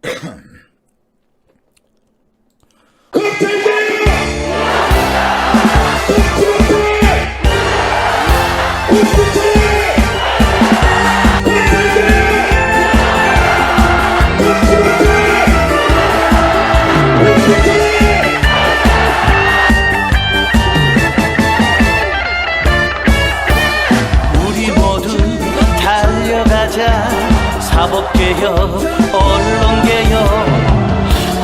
우리 모두 달려가자. 사법개혁, 언론개혁.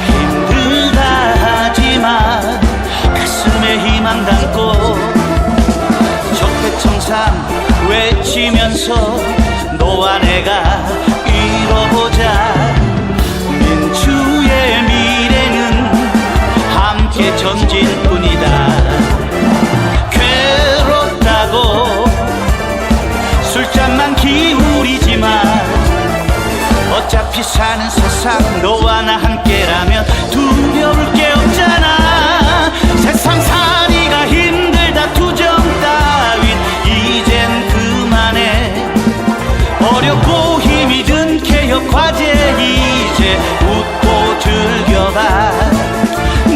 힘들다 하지만 가슴에 희망 담고 적폐청산 외치면서 너와 내가 이뤄보자. 민주의 미래는 함께 전진뿐이다. 괴롭다고 술잔만 기울이지만 어차피 사는 세상 너와 나 함께라면 두려울 게 없잖아. 세상살이가 힘들다 투정 따윈 이젠 그만해. 어렵고 힘이 든 개혁 과제 이제 웃고 즐겨봐.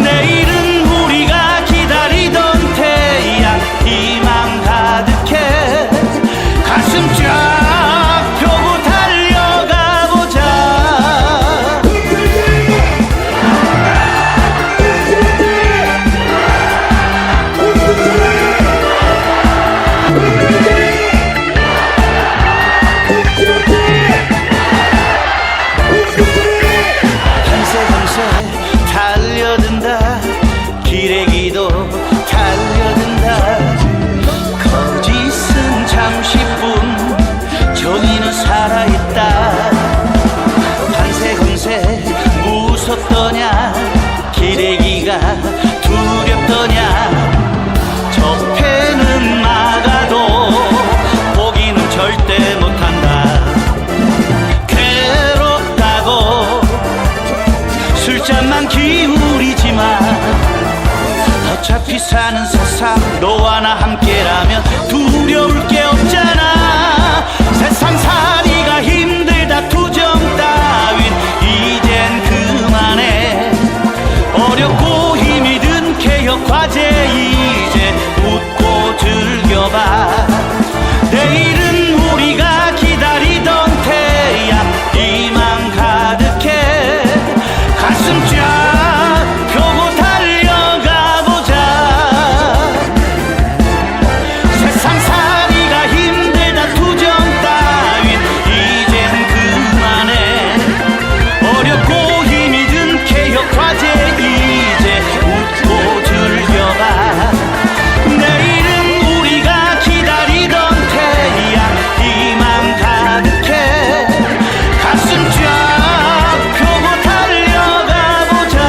내일은 우리가 기다리던 태양 희망 가득해. 가슴 쫙 펴고 달려가 보자. 한세 달려든다. 기레기도 달려든다. 거짓은 잠시뿐 정의는 살아있다. 한세 무섭더냐. 기레기가 두렵더냐. 적폐는 막아도 포기는 절대 못한다. 괴롭다고 술잔만 기울이지만 어차피 사는 세상 너와 나 함께라면 두려울 게 없잖아. 세상살이가 힘들다 투정 따윈 이젠 그만해. 어렵고 힘이 든 개혁 과제 이제 웃고 즐겨봐. 내일은 우리가 기다리던 태양 희망 가득해. 가슴 쫙 펴고 달려가 보자. 세상살이가 힘들다 투정 따윈 이젠 그만해. 어렵고 힘이 든 개혁 과제 이제 웃고 즐겨봐. 내일은 우리가 기다리던 태양 희망 가득해. 가슴 쫙 펴고 달려가 보자.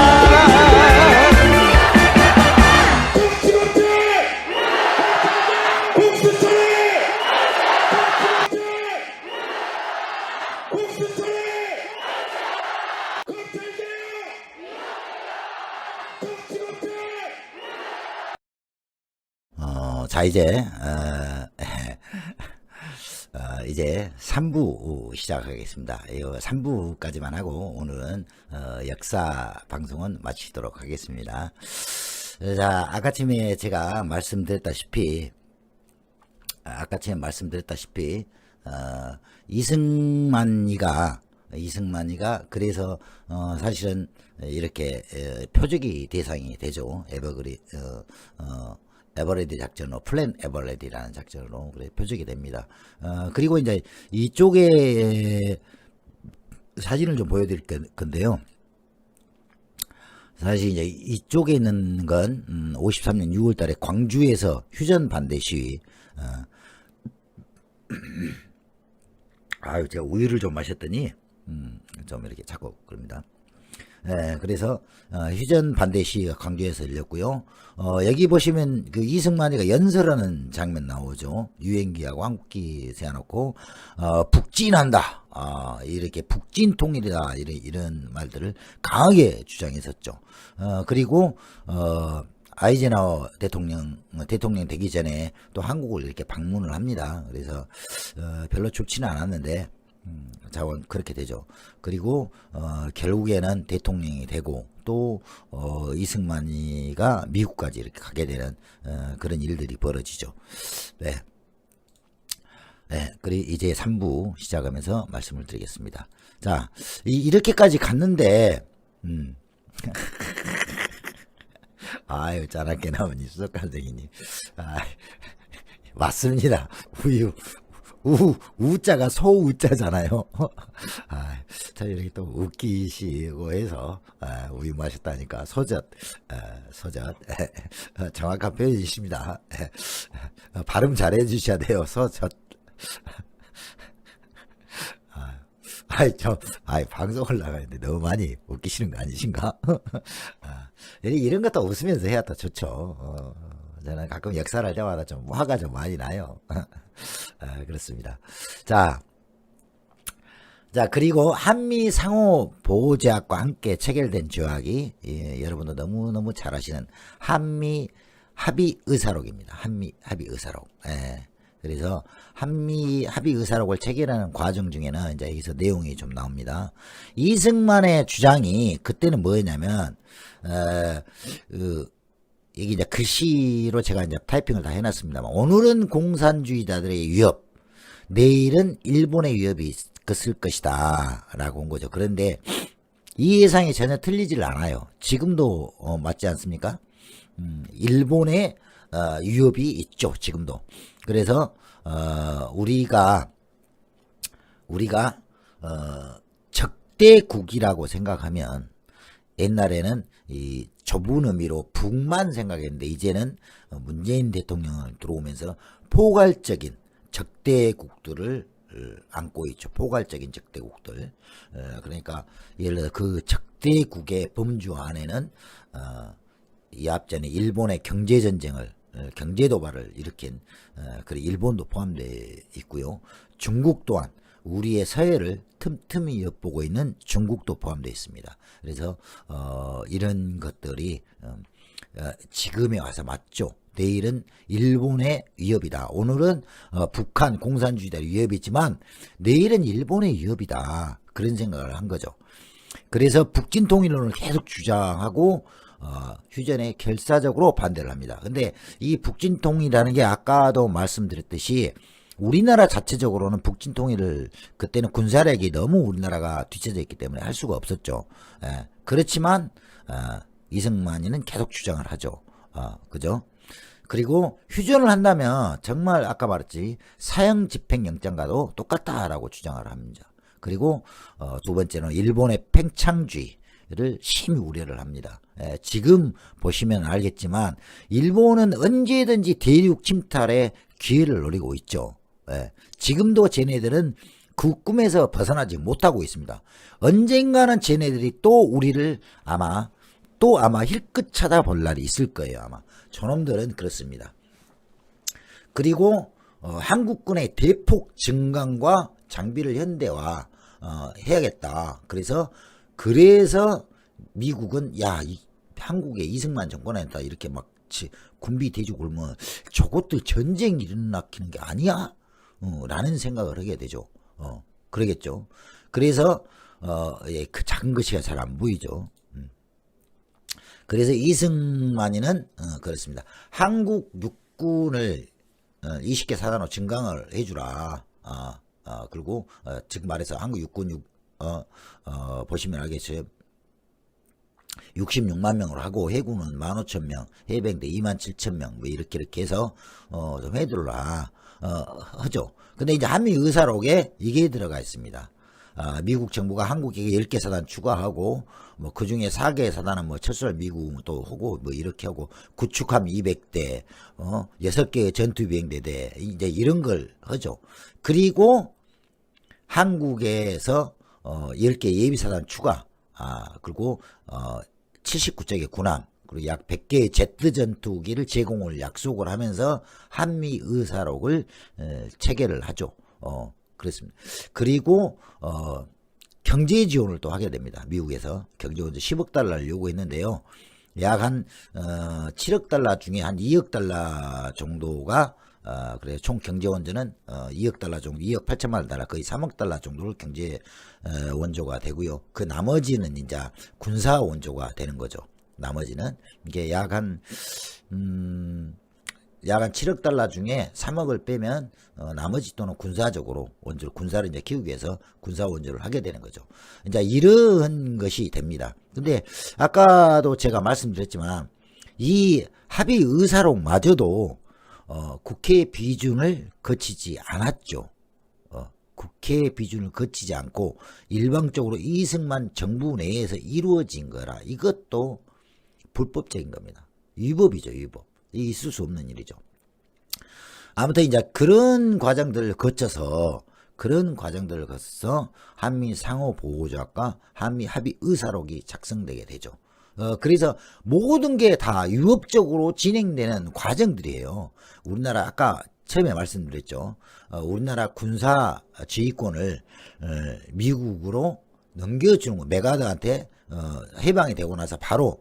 자, 이제, 이제 3부 시작하겠습니다. 이 3부까지만 하고 오늘은 역사 방송은 마치도록 하겠습니다. 자, 아까쯤에 제가 말씀드렸다시피 이승만이가 그래서 사실은 이렇게 표적이 대상이 되죠. 에버레디 작전으로, 플랜 에버레디라는 작전으로 그래 표적이 됩니다. 그리고 이제 이쪽에 사진을 좀 보여드릴 건데요. 사실 이제 이쪽에 있는 건 53년 6월 달에 광주에서 휴전 반대 시위. 아유, 제가 우유를 좀 마셨더니 좀 이렇게 자꾸 그럽니다. 그래서 휴전 반대 시위가 광주에서 열렸고요. 여기 보시면 그 이승만이가 연설하는 장면 나오죠. 유엔기하고 한국기 세워놓고 북진한다, 이렇게 북진 통일이다, 이런 말들을 강하게 주장했었죠. 그리고 아이젠하워 대통령 되기 전에 또 한국을 이렇게 방문을 합니다. 그래서 별로 좋지는 않았는데 자원 그렇게 되죠. 그리고 결국에는 대통령이 되고 또 이승만이가 미국까지 이렇게 가게 되는 그런 일들이 벌어지죠. 네. 네, 그리고 이제 3부 시작하면서 말씀을 드리겠습니다. 자, 이렇게까지 갔는데, 아유, 짜란게 나온 이 수석간생이님. 맞습니다. 우자가 소우자잖아요. 자, 이렇게 또 웃기시고 해서, 우유 마셨다니까, 소젓. 정확한 표현이십니다. 발음 잘 해주셔야 돼요, 소젓. 방송을 나가는데 너무 많이 웃기시는 거 아니신가? 이런 것도 웃으면서 해야 더 좋죠. 저는 가끔 역사를 할 때마다 좀 화가 좀 많이 나요. 그렇습니다. 자, 그리고 한미 상호 보호 조약과 함께 체결된 조약이, 여러분도 너무너무 잘 아시는 한미 합의 의사록입니다. 한미 합의 의사록. 그래서 한미 합의 의사록을 체결하는 과정 중에는 이제 여기서 내용이 좀 나옵니다. 이승만의 주장이 그때는 뭐였냐면, 이게 이제 글씨로 제가 이제 타이핑을 다 해놨습니다만, 오늘은 공산주의자들의 위협, 내일은 일본의 위협이 있을 것이다 라고 온 거죠. 그런데 이 예상이 전혀 틀리질 않아요. 지금도 맞지 않습니까? 일본의 위협이 있죠. 지금도. 그래서 우리가 적대국이라고 생각하면, 옛날에는 이 좁은 의미로 북만 생각했는데 이제는 문재인 대통령을 들어오면서 포괄적인 적대국들을 안고 있죠. 포괄적인 적대국들. 그러니까 예를 들어 그 적대국의 범주 안에는 이 앞전에 일본의 경제전쟁을, 경제도발을 일으킨 그 일본도 포함되어 있고요. 중국 또한 우리의 서해를 틈틈이 엿보고 있는 중국도 포함되어 있습니다. 그래서 이런 것들이 지금에 와서 맞죠. 내일은 일본의 위협이다. 오늘은 북한 공산주의자의 위협이 있지만 내일은 일본의 위협이다. 그런 생각을 한 거죠. 그래서 북진 통일론을 계속 주장하고 휴전에 결사적으로 반대를 합니다. 근데 이 북진 통일이라는 게 아까도 말씀드렸듯이 우리나라 자체적으로는 북진 통일을, 그때는 군사력이 너무 우리나라가 뒤쳐져 있기 때문에 할 수가 없었죠. 그렇지만 이승만이는 계속 주장을 하죠. 그죠? 그리고 휴전을 한다면 정말 아까 말했지 사형 집행영장과도 똑같다라고 주장을 합니다. 그리고 두 번째는 일본의 팽창주의를 심히 우려를 합니다. 지금 보시면 알겠지만 일본은 언제든지 대륙 침탈의 기회를 노리고 있죠. 지금도 쟤네들은 그 꿈에서 벗어나지 못하고 있습니다. 언젠가는 쟤네들이 또 우리를 아마 힐끗 찾아볼 날이 있을 거예요. 아마 저놈들은 그렇습니다. 그리고 한국군의 대폭 증강과 장비를 현대화 해야겠다. 그래서 미국은 한국의 이승만 정권에다 이렇게 막 군비 대주 굴면 저것들 전쟁 일으키는 게 아니야? 라는 생각을 하게 되죠. 그러겠죠. 그래서 그 작은 것이가 잘 안 보이죠. 그래서 이승만이는 그렇습니다. 한국 육군을 20개 사단으로 증강을 해주라. 그리고 지금 말해서 한국 육군 보시면 알겠어요. 66만 명으로 하고 해군은 15,000명, 해병대 27,000명 뭐 이렇게 해서 좀 해둘라 하죠. 근데 이제 한미 의사록에 이게 들어가 있습니다. 미국 정부가 한국에게 10개 사단 추가하고 뭐 그중에 4개 사단은 뭐 철수할 미국도 하고 뭐 이렇게 하고 구축함 200대 6개의 전투비행대대 이제 이런 걸 하죠. 그리고 한국에서 10개 예비사단 추가, 그리고 79척의 군함, 그리고 약 100개의 제트 전투기를 제공을 약속을 하면서 한미 의사록을 체결을 하죠. 그렇습니다. 그리고 경제 지원을 또 하게 됩니다. 미국에서 경제 지원 10억 달러를 요구했는데요. 약 한 7억 달러 중에 한 2억 달러 정도가 그래서 총 경제 원조는 2억 달러 정도, 2억 8천만 달러, 거의 3억 달러 정도를 경제 원조가 되고요. 그 나머지는 이제 군사 원조가 되는 거죠. 나머지는 이게 약 한 7억 달러 중에 3억을 빼면 나머지 돈은 군사적으로 원조를, 군사를 이제 키우기 위해서 군사 원조를 하게 되는 거죠. 이제 이런 것이 됩니다. 근데 아까도 제가 말씀드렸지만 이 합의 의사록마저도 국회 비준을 거치지 않았죠. 국회 비준을 거치지 않고 일방적으로 이승만 정부 내에서 이루어진 거라 이것도 불법적인 겁니다. 위법이죠, 위법. 이게 있을 수 없는 일이죠. 아무튼 이제 그런 과정들을 거쳐서 한미 상호 보호조약과 한미 합의 의사록이 작성되게 되죠. 그래서 모든 게 다 유법적으로 진행되는 과정들이에요. 우리나라 아까 처음에 말씀드렸죠. 우리나라 군사 지휘권을 미국으로 넘겨주는 거, 메가드한테 해방이 되고 나서 바로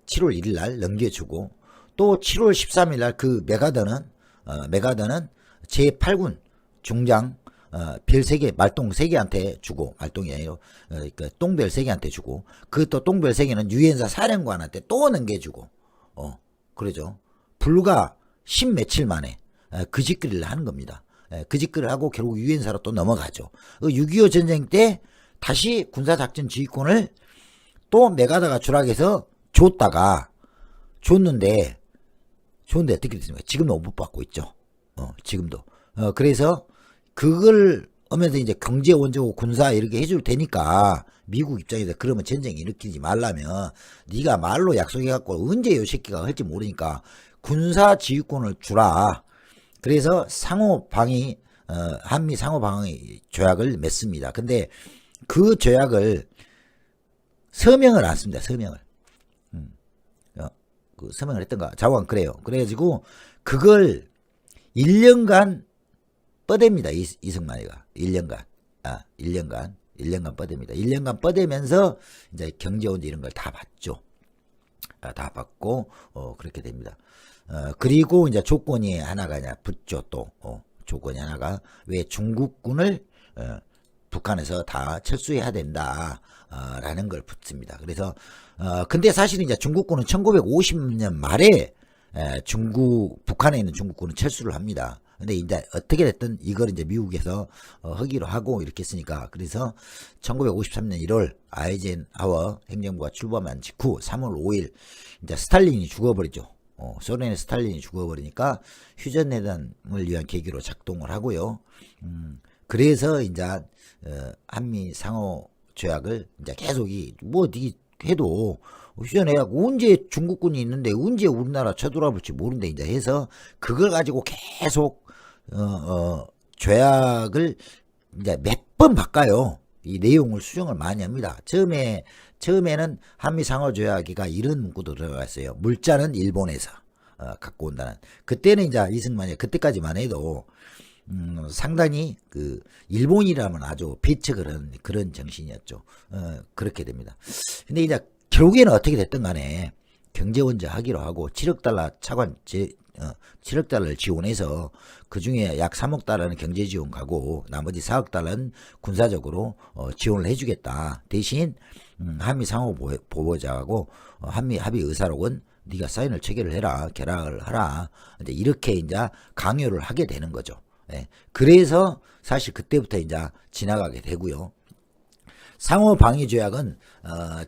7월 1일 날 넘겨주고 또 7월 13일 날 그 메가드는 제8군 중장 별 3개, 말똥 3개한테 주고, 말똥이 아니라 그러니까 똥별 3개한테 주고, 그 또 똥별 3개는 유엔사 사령관한테 또 넘겨주고, 그러죠. 불과 10며칠 만에 그 짓거리를 하는 겁니다. 그 짓거리를 하고 결국 유엔사로 또 넘어가죠. 6.25 전쟁 때 다시 군사작전 지휘권을 또 메가다가 추락해서 줬는데 어떻게 됐습니까? 지금도 못 받고 있죠. 지금도. 그래서 그걸 하면서 이제 경제 원조 군사 이렇게 해줄 테니까 미국 입장에서 그러면 전쟁 일으키지 말라면 네가 말로 약속해갖고 언제 요 새끼가 할지 모르니까 군사 지휘권을 주라. 그래서 한미 상호 방위 조약을 맺습니다. 근데 그 조약을 서명을 안 씁니다. 서명을. 그 서명을 했던가? 자관 그래요. 그래가지고 그걸 1년간 뻗댑니다. 이승만이가 1년간 1년간 뻗댑니다. 1년간 뻗으면서 이제 경제원조 이런 걸 다 받죠. 다 받고 그렇게 됩니다. 그리고 이제 조건이 하나가 붙죠. 또 조건이 하나가 왜 중국군을 북한에서 다 철수해야 된다. 라는 걸 붙습니다. 그래서 근데 사실은 이제 중국군은 1950년 말에 북한에 있는 중국군은 철수를 합니다. 근데 이제 어떻게 됐든 이걸 이제 미국에서 허기로 하고 이렇게 했으니까 그래서 1953년 1월 아이젠하워 행정부가 출범한 직후 3월 5일 이제 스탈린이 죽어버리죠. 소련의 스탈린이 죽어버리니까 휴전회담을 위한 계기로 작동을 하고요. 그래서 이제 한미 상호 조약을 이제 계속 해도 휴전해야 언제 중국군이 있는데 언제 우리나라 쳐들어볼지 모른데 이제 해서 그걸 가지고 계속 조약을 이제 몇 번 바꿔요. 이 내용을 수정을 많이 합니다. 처음에는 한미 상호 조약이가 이런 문구도 들어갔어요. 물자는 일본에서 갖고 온다는. 그때는 이제 이승만이 그때까지만 해도 상당히 그 일본이라면 아주 배척을 그런 정신이었죠. 그렇게 됩니다. 근데 이제 결국에는 어떻게 됐든 간에 경제 원조 하기로 하고 7억 달러 7억 달러를 지원해서 그 중에 약 3억 달러는 경제 지원 가고 나머지 4억 달러는 군사적으로 지원을 해주겠다. 대신 한미 상호 보호자하고 한미 합의 의사록은 네가 사인을 체결을 해라, 결합을 하라. 이제 이렇게 이제 강요를 하게 되는 거죠. 예. 그래서 사실 그때부터 이제 지나가게 되고요. 상호 방위 조약은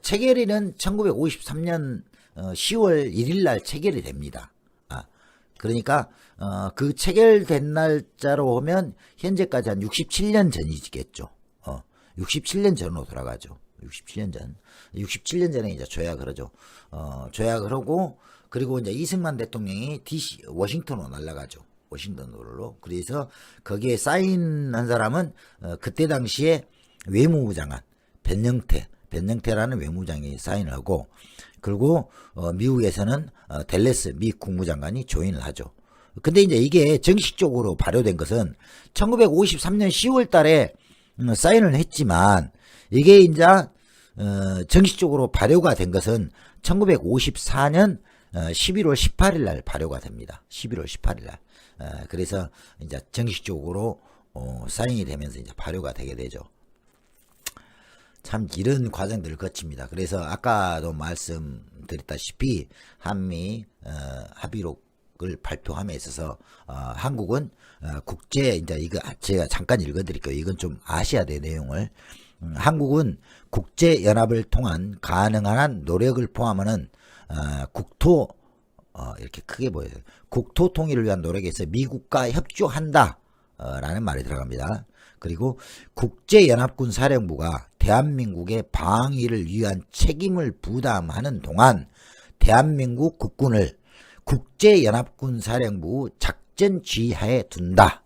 체결일은 1953년 10월 1일 날 체결이 됩니다. 그러니까 그 체결된 날짜로 보면 현재까지 한 67년 전이겠죠. 67년 전으로 돌아가죠. 67년 전에 이제 조약을 하죠. 조약을 하고 그리고 이제 이승만 대통령이 워싱턴으로 날아가죠. 워싱턴으로. 그래서 거기에 사인한 사람은 그때 당시에 외무부 장관 변영태라는 외무장관이 사인을 하고 그리고 미국에서는 델레스 미 국무장관이 조인을 하죠. 근데 이제 이게 정식적으로 발효된 것은 1953년 10월 달에 사인을 했지만 이게 이제 정식적으로 발효가 된 것은 1954년 11월 18일 날 발효가 됩니다. 11월 18일 날. 그래서 이제 정식적으로 사인이 되면서 이제 발효가 되게 되죠. 참 이런 과정들을 거칩니다. 그래서 아까도 말씀드렸다시피 한미 합의록을 발표함에 있어서 한국은 국제 이제 이거 제가 잠깐 읽어드릴게요. 이건 좀 아셔야 될 내용을. 한국은 국제 연합을 통한 가능한 한 노력을 포함하는 국토 이렇게 크게 보여요. 국토 통일을 위한 노력에서 미국과 협조한다 라는 말이 들어갑니다. 그리고 국제연합군 사령부가 대한민국의 방위를 위한 책임을 부담하는 동안 대한민국 국군을 국제연합군 사령부 작전 지휘하에 둔다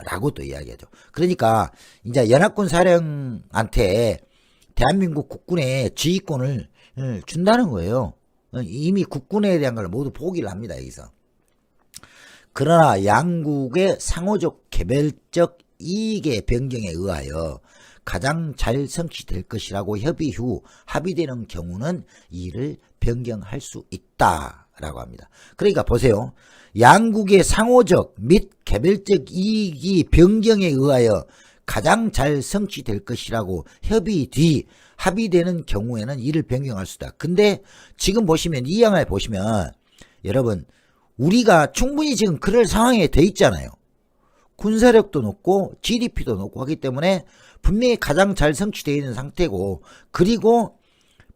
라고 또 이야기하죠. 그러니까 이제 연합군 사령한테 대한민국 국군의 지휘권을 준다는 거예요. 이미 국군에 대한 걸 모두 포기를 합니다. 여기서. 그러나 양국의 상호적 개별적 이익의 변경에 의하여 가장 잘 성취될 것이라고 협의 후 합의되는 경우는 이를 변경할 수 있다라고 합니다. 그러니까 보세요. 양국의 상호적 및 개별적 이익이 변경에 의하여 가장 잘 성취될 것이라고 협의 뒤 합의되는 경우에는 이를 변경할 수 있다. 근데 지금 보시면 이 양을 보시면 여러분 우리가 충분히 지금 그럴 상황에 돼 있잖아요. 군사력도 높고 GDP도 높고 하기 때문에 분명히 가장 잘 성취되어 있는 상태고, 그리고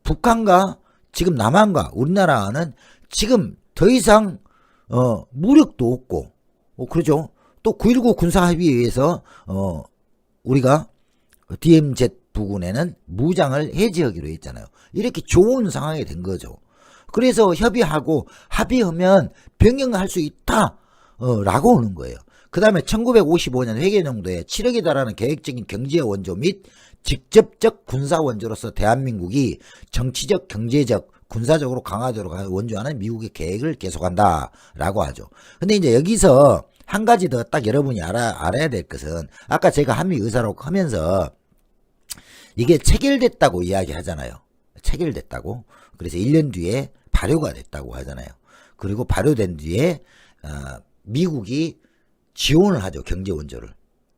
북한과 지금 남한과 우리나라는 지금 더 이상 무력도 없고 그러죠. 또 9.19 군사합의에 의해서 우리가 DMZ 부근에는 무장을 해제하기로 했잖아요. 이렇게 좋은 상황이 된 거죠. 그래서 협의하고 합의하면 변경할 수 있다 라고 하는 거예요. 그 다음에 1955년 회계연도에 7억에 달하는 계획적인 경제 원조 및 직접적 군사 원조로서 대한민국이 정치적, 경제적, 군사적으로 강화도록 원조하는 미국의 계획을 계속한다 라고 하죠. 근데 이제 여기서 한 가지 더 딱 여러분이 알아야 될 것은, 아까 제가 한미 의사록 하면서 이게 체결됐다고 이야기 하잖아요. 체결됐다고. 그래서 1년 뒤에 발효가 됐다고 하잖아요. 그리고 발효된 뒤에 미국이 지원을 하죠. 경제 원조를.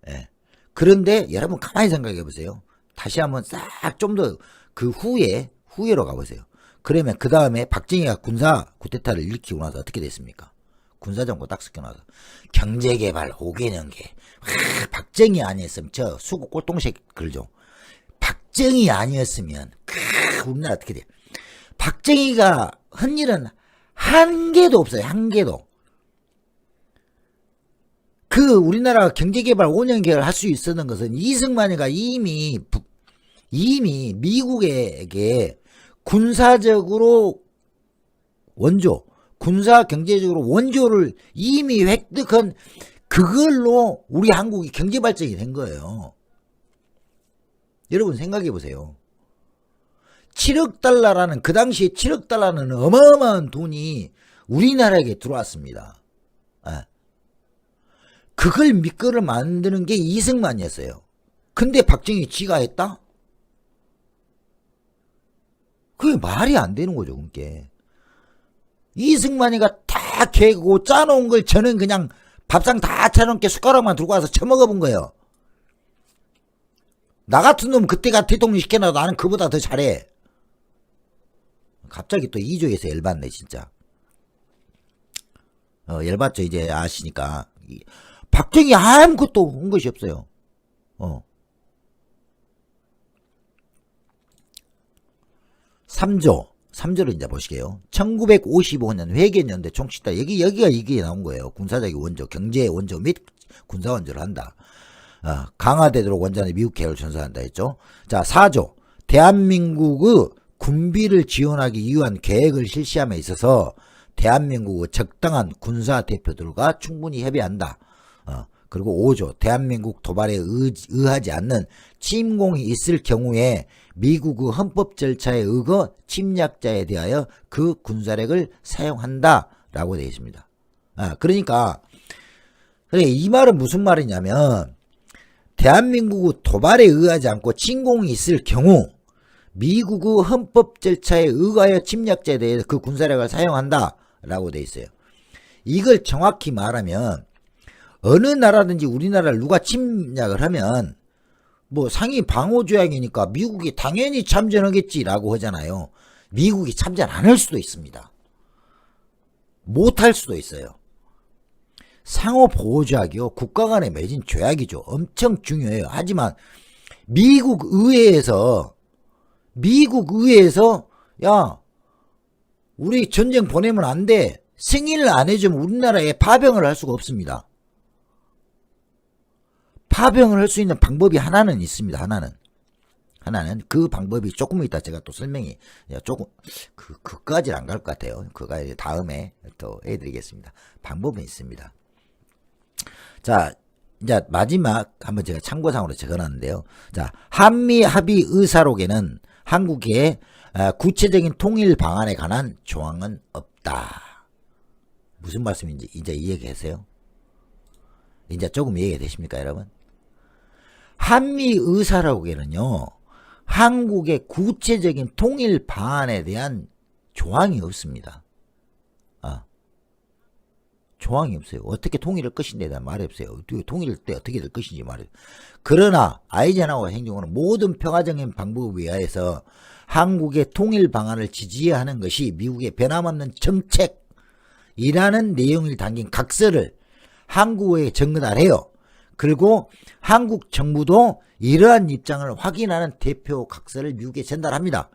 예. 그런데 여러분 가만히 생각해 보세요. 다시 한번 싹 좀 더 그 후예로 가보세요. 그러면 그 다음에 박정희가 군사 쿠데타를 일으키고 나서 어떻게 됐습니까? 군사정권 딱 쓰켜놔서 경제개발 5개년계. 박정희 아니었으면 저 수국 꼴동색 걸죠. 박정희 아니었으면 우리나라 어떻게 돼? 박정희가 한 일은 한 개도 없어요. 한 개도. 그 우리나라가 경제개발 5년개를 할 수 있었던 것은 이승만이가 이미 미국에게 군사적으로 원조, 군사 경제적으로 원조를 이미 획득한 그걸로 우리 한국이 경제발전이 된 거예요. 여러분 생각해 보세요. 7억 달러라는, 그 당시에 7억 달러는 어마어마한 돈이 우리나라에게 들어왔습니다. 그걸 미끄러 만드는 게 이승만이었어요. 근데 박정희 지가 했다? 그게 말이 안 되는 거죠. 그게 이승만이가 다 계고 짜놓은 걸 저는 그냥 밥상 다 차놓게 숟가락만 들고 와서 처먹어 본 거예요. 나 같은 놈 그때가 대통령 시켜놔도 나는 그보다 더 잘해. 갑자기 또 2조에서 열받네 진짜. 열받죠. 이제 아시니까. 박정희 아무것도 온 것이 없어요. 3조를 이제 보시게요. 1955년 회계연대 총칙다. 여기가 이게 나온 거예요. 군사적인 원조, 경제 원조 및 군사 원조를 한다. 강화되도록 원전의 미국 계획을 준수한다 했죠. 자, 4조. 대한민국의 군비를 지원하기 위한 계획을 실시함에 있어서 대한민국의 적당한 군사 대표들과 충분히 협의한다. 그리고 5조. 대한민국 도발에 의하지 않는 침공이 있을 경우에 미국의 헌법 절차에 의거 침략자에 대하여 그 군사력을 사용한다 라고 되어 있습니다. 그러니까 이 말은 무슨 말이냐면, 대한민국의 도발에 의하지 않고 침공이 있을 경우 미국의 헌법 절차에 의거하여 침략자에 대해서 그 군사력을 사용한다라고 돼 있어요. 이걸 정확히 말하면 어느 나라든지 우리나라를 누가 침략을 하면 뭐 상위 방어조약이니까 미국이 당연히 참전하겠지라고 하잖아요. 미국이 참전 안 할 수도 있습니다. 못할 수도 있어요. 상호 보호조약이요. 국가 간에 맺은 조약이죠. 엄청 중요해요. 하지만 미국 의회에서 야 우리 전쟁 보내면 안 돼. 승인을 안 해주면 우리나라에 파병을 할 수가 없습니다. 파병을 할 수 있는 방법이 하나는 있습니다. 하나는 그 방법이 조금 이따 제가 또 설명이 조금 그까지는 안 갈 것 같아요. 그거 다음에 또 해드리겠습니다. 방법은 있습니다. 자, 이제 마지막 한번 제가 참고사항으로 적어놨는데요. 자, 한미 합의 의사록에는 한국의 구체적인 통일 방안에 관한 조항은 없다. 무슨 말씀인지 이제 이해하세요? 이제 조금 이해가 되십니까, 여러분? 한미 의사록에는요, 한국의 구체적인 통일 방안에 대한 조항이 없습니다. 조항이 없어요. 어떻게 통일할 것인지에 대한 말이 없어요. 통일할 때 어떻게 될 것인지 말이에요. 그러나 아이젠하워 행정부는 모든 평화적인 방법에 의하여서 한국의 통일 방안을 지지하는 것이 미국의 변함없는 정책이라는 내용을 담긴 각서를 한국에 전달해요. 그리고 한국 정부도 이러한 입장을 확인하는 대표 각서를 미국에 전달합니다.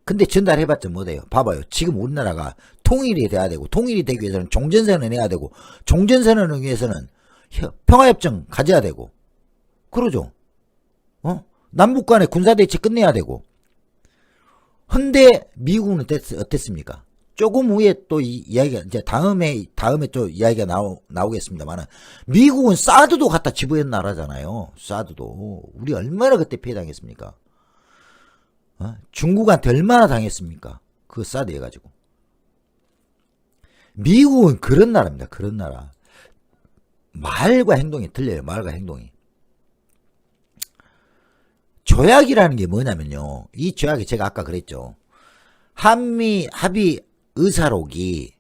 근데 전달해봤자 뭐돼요? 봐봐요. 지금 우리나라가 통일이 돼야 되고, 통일이 되기 위해서는 종전선언을 해야 되고, 종전선언을 위해서는 평화협정 가져야 되고, 그러죠? 남북 간의 군사대치 끝내야 되고. 근데 미국은 어땠습니까? 조금 후에 또 이야기가, 이제 다음에 또 이야기가 나오겠습니다만은, 미국은 사드도 갖다 집어연 나라잖아요. 사드도. 우리 얼마나 그때 피해당했습니까? 중국한테 얼마나 당했습니까? 그 사드 해가지고. 미국은 그런 나라입니다. 그런 나라. 말과 행동이 틀려요. 말과 행동이. 조약이라는 게 뭐냐면요. 이 조약이 제가 아까 그랬죠. 한미 합의 의사록이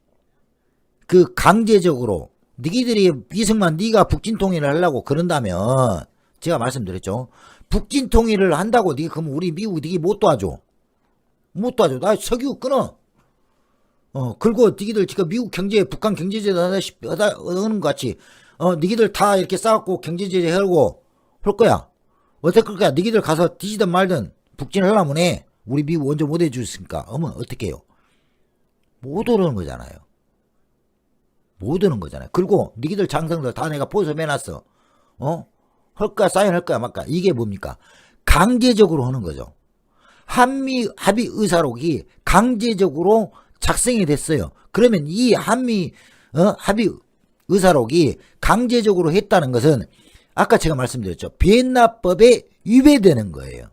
그 강제적으로 니들이 이승만 네가 북진 통일을 하려고 그런다면 제가 말씀드렸죠. 북진 통일을 한다고 그럼 우리 미국 니기 못 도와줘. 못 도와줘. 나 석유 끊어. 그리고 니들 지금 미국 경제 북한 경제제도 하는 것 같이 니들 다 이렇게 싸갖고 경제제재 하고 할 거야. 어떻게 거야? 니들 가서 뒤지든 말든 북진을 하려면 해. 우리 미국 먼저 못 해주셨으니까. 어떻게 해요? 못 오르는 거잖아요. 못 오는 거잖아요. 그리고 니들 장성들 다 내가 포섭해놨어. 할 거야, 사인할 거야, 말까? 이게 뭡니까? 강제적으로 하는 거죠. 한미 합의 의사록이 강제적으로 작성이 됐어요. 그러면 이 한미 합의 의사록이 강제적으로 했다는 것은 아까 제가 말씀드렸죠. 비엔나법에 위배되는 거예요.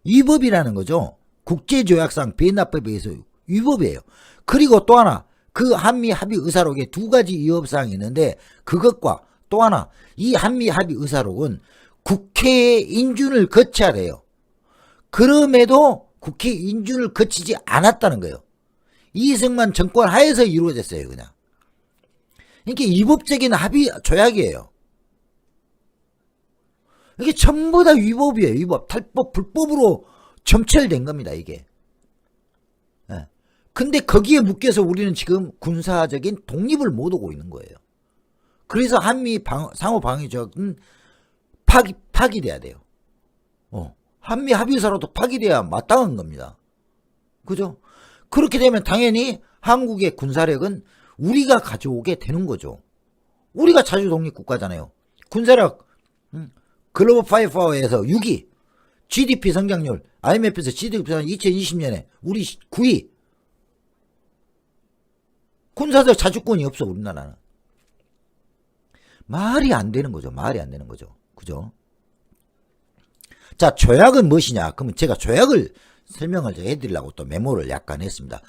위법이라는 거죠. 국제조약상 비엔나법에 의해서 위법이에요. 그리고 또 하나, 그 한미 합의 의사록에 두 가지 위법사항이 있는데 그것과 또 하나, 이 한미 합의 의사록은 국회의 인준을 거쳐야 돼요. 그럼에도 국회 인준을 거치지 않았다는 거예요. 이승만 정권 하에서 이루어졌어요, 그냥. 이게 위법적인 합의 조약이에요. 이게 전부 다 위법이에요. 위법, 탈법, 불법으로 점철된 겁니다, 이게. 근데 거기에 묶여서 우리는 지금 군사적인 독립을 못 오고 있는 거예요. 그래서 한미 상호 방위 조약은 파기돼야 돼요. 한미 합의서라도 파기돼야 마땅한 겁니다. 그죠? 그렇게 되면 당연히 한국의 군사력은 우리가 가져오게 되는 거죠. 우리가 자주 독립국가잖아요. 군사력 글로벌 파이어파워에서 6위, GDP 성장률, IMF에서 GDP 성장 2020년에 우리 9위. 군사적 자주권이 없어, 우리나라는. 말이 안 되는 거죠. 말이 안 되는 거죠. 그죠? 자, 조약은 무엇이냐? 그러면 제가 조약을 설명을 해드리려고 또 메모를 약간 했습니다.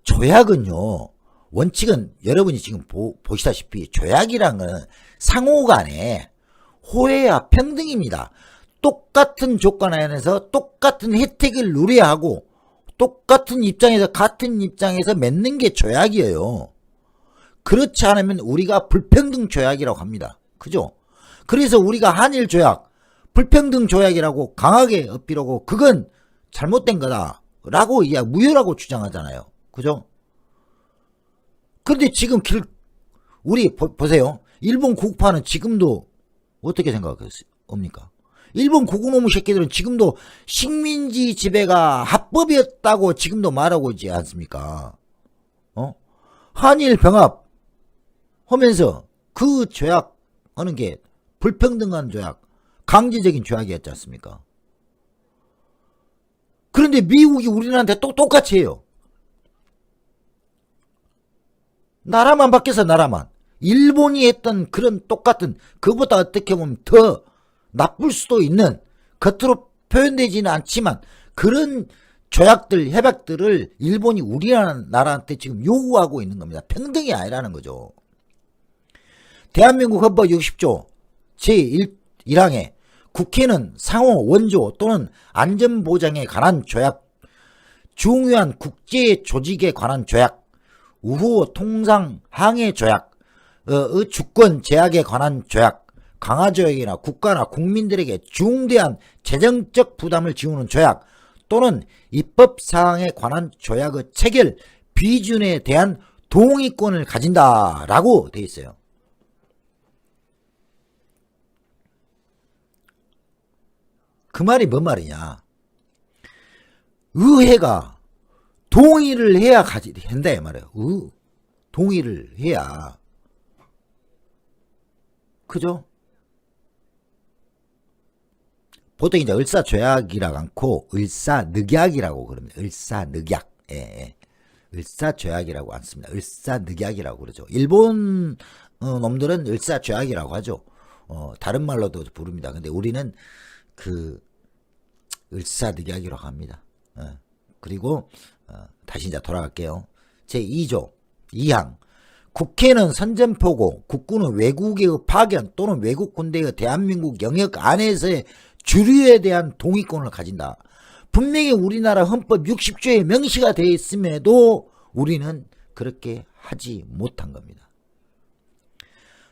조약은요, 원칙은 여러분이 지금 보시다시피 조약이란 거는 상호 간에 호혜와 평등입니다. 똑같은 조건 안에서 똑같은 혜택을 누려야 하고 똑같은 입장에서 같은 입장에서 맺는 게 조약이에요. 그렇지 않으면 우리가 불평등 조약이라고 합니다. 그죠? 그래서 우리가 한일 조약, 불평등 조약이라고 강하게 어필하고 그건 잘못된 거다라고 무효라고 주장하잖아요. 그죠? 근데 지금 우리 보세요. 일본 국파는 지금도 어떻게 생각합니까? 일본 고구놈의 새끼들은 지금도 식민지 지배가 합법이었다고 지금도 말하고 있지 않습니까? 한일 병합 하면서 그 조약 하는 게 불평등한 조약, 강제적인 조약이었지 않습니까? 그런데 미국이 우리나라한테 똑같이 해요. 나라만 바뀌어서 나라만. 일본이 했던 그런 똑같은, 그보다 어떻게 보면 더 나쁠 수도 있는, 겉으로 표현되지는 않지만 그런 조약들, 협약들을 일본이 우리나라한테 지금 요구하고 있는 겁니다. 평등이 아니라는 거죠. 대한민국 헌법 60조 제1항에 국회는 상호 원조 또는 안전보장에 관한 조약, 중요한 국제 조직에 관한 조약, 우호 통상 항해 조약, 주권 제약에 관한 조약, 강화조약이나 국가나 국민들에게 중대한 재정적 부담을 지우는 조약 또는 입법사항에 관한 조약의 체결 비준에 대한 동의권을 가진다라고 되어 있어요. 그 말이 뭔 말이냐? 의회가 동의를 해야 한다 이 말이에요. 동의를 해야. 그죠? 보통 이제 을사조약이라고 않고 을사늑약이라고 그럽니다. 을사늑약. 예. 을사조약이라고 안 씁니다. 을사늑약이라고 그러죠. 일본 놈들은 을사조약이라고 하죠. 다른 말로도 부릅니다. 근데 우리는 을사늑약이라고 합니다. 그리고 다시 이제 돌아갈게요. 제2조 2항 국회는 선전포고 국군은 외국의 파견 또는 외국 군대의 대한민국 영역 안에서의 주류에 대한 동의권을 가진다. 분명히 우리나라 헌법 60조에 명시가 되어 있음에도 우리는 그렇게 하지 못한 겁니다.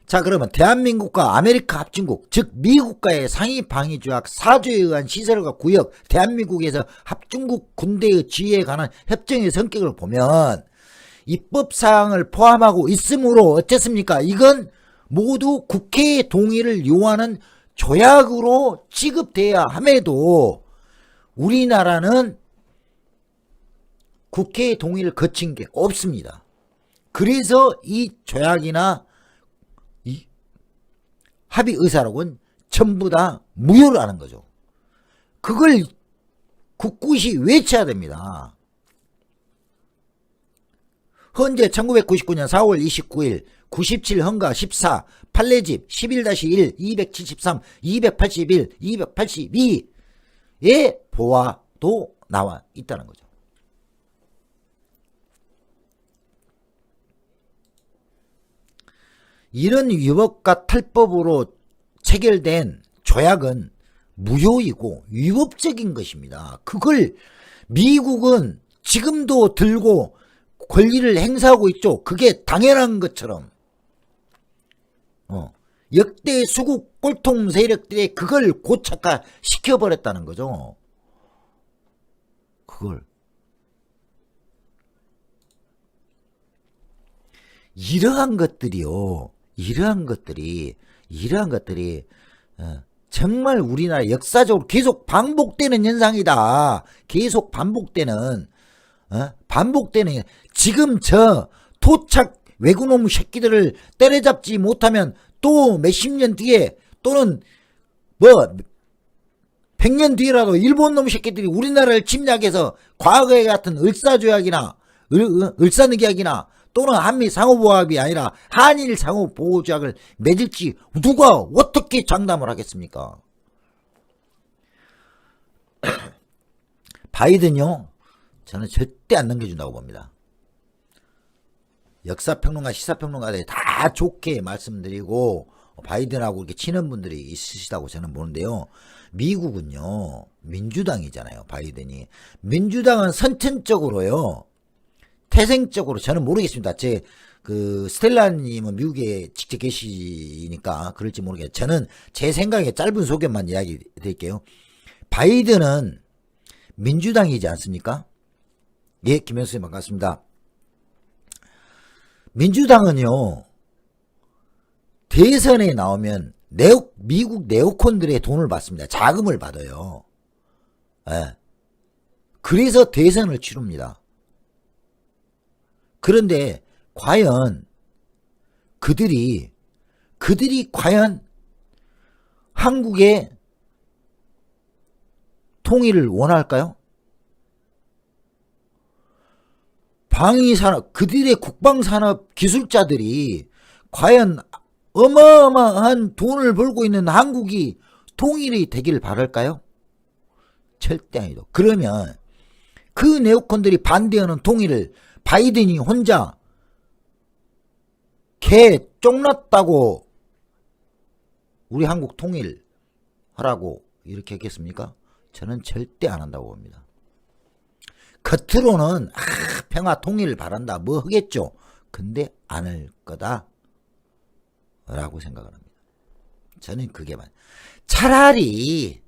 자, 그러면 대한민국과 아메리카 합중국, 즉 미국과의 상위 방위 조약 4조에 의한 시설과 구역, 대한민국에서 합중국 군대의 지휘에 관한 협정의 성격을 보면 입법사항을 포함하고 있으므로 어쨌습니까? 이건 모두 국회의 동의를 요하는 조약으로 취급돼야 함에도 우리나라는 국회의 동의를 거친 게 없습니다. 그래서 이 조약이나 이 합의 의사록은 전부 다 무효라는 거죠. 그걸 굳굳이 외쳐야 됩니다. 현재 1999년 4월 29일 97 헌가 14 판례집 11-1 273 281 282의 보아도 나와 있다는 거죠. 이런 위법과 탈법으로 체결된 조약은 무효이고 위법적인 것입니다. 그걸 미국은 지금도 들고 권리를 행사하고 있죠. 그게 당연한 것처럼 역대 수국 꼴통 세력들이 그걸 고착화 시켜버렸다는 거죠. 그걸 이러한 것들이 정말 우리나라 역사적으로 계속 반복되는 현상이다. 계속 반복되는 지금 저 토착 외국놈 새끼들을 때려잡지 못하면 또 몇십 년 뒤에 또는 뭐 100년 뒤라도 일본 놈 새끼들이 우리나라를 침략해서 과거에 같은 을사조약이나 을사늑약이나 또는 한미 상호보합이 아니라 한일 상호보호조약을 맺을지 누가 어떻게 장담을 하겠습니까? 바이든요, 저는 절대 안 넘겨준다고 봅니다. 역사평론가, 시사평론가들이 다 좋게 말씀드리고 바이든하고 이렇게 친한 분들이 있으시다고 저는 보는데요. 미국은요, 민주당이잖아요, 바이든이. 민주당은 선천적으로요, 태생적으로 저는 모르겠습니다. 스텔라님은 미국에 직접 계시니까 그럴지 모르겠어요. 저는 제 생각에 짧은 소견만 이야기 드릴게요. 바이든은 민주당이지 않습니까? 예, 김현수님 반갑습니다. 민주당은요, 대선에 나오면 미국 네오콘들의 돈을 받습니다. 자금을 받아요. 예. 그래서 대선을 치릅니다. 그런데 과연 그들이 과연 한국의 통일을 원할까요? 방위산업, 그들의 국방산업 기술자들이 과연 어마어마한 돈을 벌고 있는 한국이 통일이 되길 바랄까요? 절대 아니죠. 그러면 그 네오콘들이 반대하는 통일을 바이든이 혼자 개 쫑났다고 우리 한국 통일하라고 이렇게 했겠습니까? 저는 절대 안 한다고 봅니다. 겉으로는 평화 통일을 바란다 뭐 하겠죠. 근데 안 할 거다 라고 생각을 합니다. 저는 그게 차라리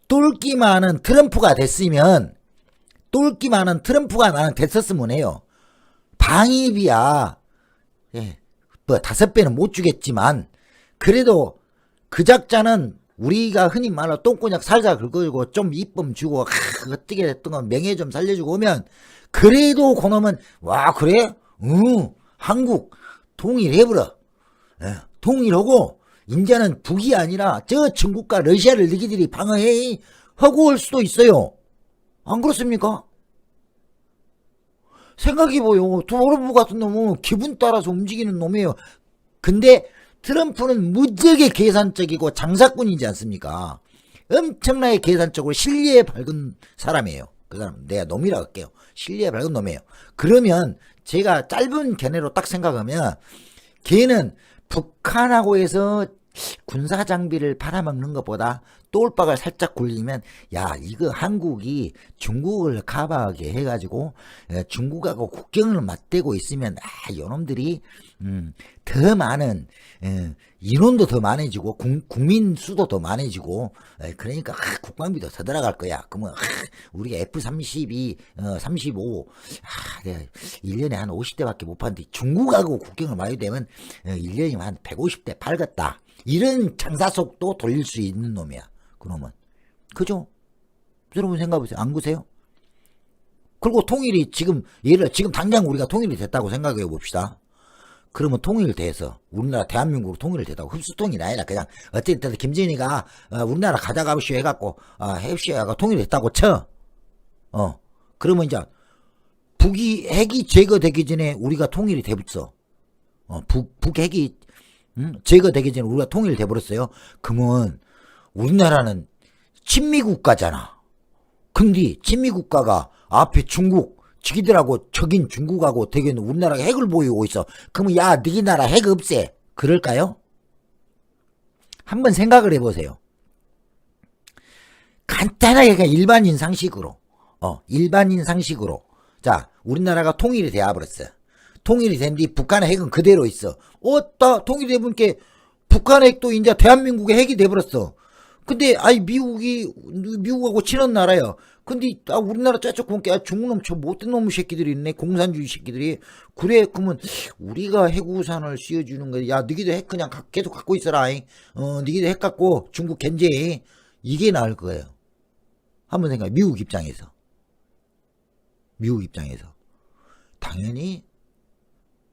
똘끼 많은 트럼프가 됐으면 나는 됐었으면 해요. 방위비야 뭐 5배는 못 주겠지만 그래도 그 작자는 우리가 흔히 말로 똥꼬냥 살살 긁어주고 좀 이쁨 주고 어떻게 됐든 건 명예 좀 살려주고 오면 그래도 그놈은 와 그래? 응 한국 통일해버려. 통일하고 이제는 북이 아니라 저 중국과 러시아를 너희들이 방어해 하고 올 수도 있어요. 안 그렇습니까? 생각해보요. 트럼프 같은 놈은 기분 따라서 움직이는 놈이에요. 근데 트럼프는 무지하게 계산적이고 장사꾼이지 않습니까? 엄청나게 계산적으로 실리에 밝은 사람이에요. 그 사람 내가 놈이라고 할게요. 실리에 밝은 놈이에요. 그러면 제가 짧은 견해로 딱 생각하면 걔는 북한하고 해서 군사장비를 팔아먹는 것보다 똘박을 살짝 굴리면 야 이거 한국이 중국을 커버하게 해가지고 중국하고 국경을 맞대고 있으면 요놈들이 더 많은 인원도 더 많아지고 국민 수도 더 많아지고 그러니까 국방비도 더 들어갈 거야. 그러면 우리가 F-32, 35 내가 1년에 한 50대밖에 못 파는데 중국하고 국경을 마주대면 1년이면 한 150대 팔겠다. 이런 장사속도 돌릴 수 있는 놈이야. 그놈은. 그죠? 여러분 생각해보세요. 안 그러세요? 그리고 통일이 지금 당장 우리가 통일이 됐다고 생각해 봅시다. 그러면 통일돼서 우리나라 대한민국으로 통일됐다고 흡수통일이 아니라 그냥 어쨌든 김정은이가 우리나라 가져가시오 해갖고 해시아가 통일됐다고 쳐. 그러면 이제 북이 핵이 제거되기 전에 우리가 통일이 돼버렸어. 북 핵이 제거되기 전에 우리가 통일이 돼버렸어요. 그러면 우리나라는 친미국가잖아. 근데 친미국가가 앞에 중국 지기들하고 적인 중국하고 대개는 우리나라가 핵을 보이고 있어. 그러면 야 너희 나라 핵 없애. 그럴까요? 한번 생각을 해보세요. 간단하게 그냥 일반인 상식으로 자 우리나라가 통일이 되어버렸어. 통일이 된 뒤 북한의 핵은 그대로 있어. 통일이 돼보니까 북한의 핵도 이제 대한민국의 핵이 돼버렸어. 근데 미국하고 친한 나라야. 근데 우리나라 짜쪽 보니까 중국놈 저 못된 놈의 새끼들이 있네. 공산주의 새끼들이. 그래 그러면 우리가 핵우산을 씌워주는 거야. 야 너희도 핵 그냥 계속 갖고 있어라. 너희도 핵 갖고 중국 견제해. 이게 나을 거예요. 한번 생각해. 미국 입장에서 당연히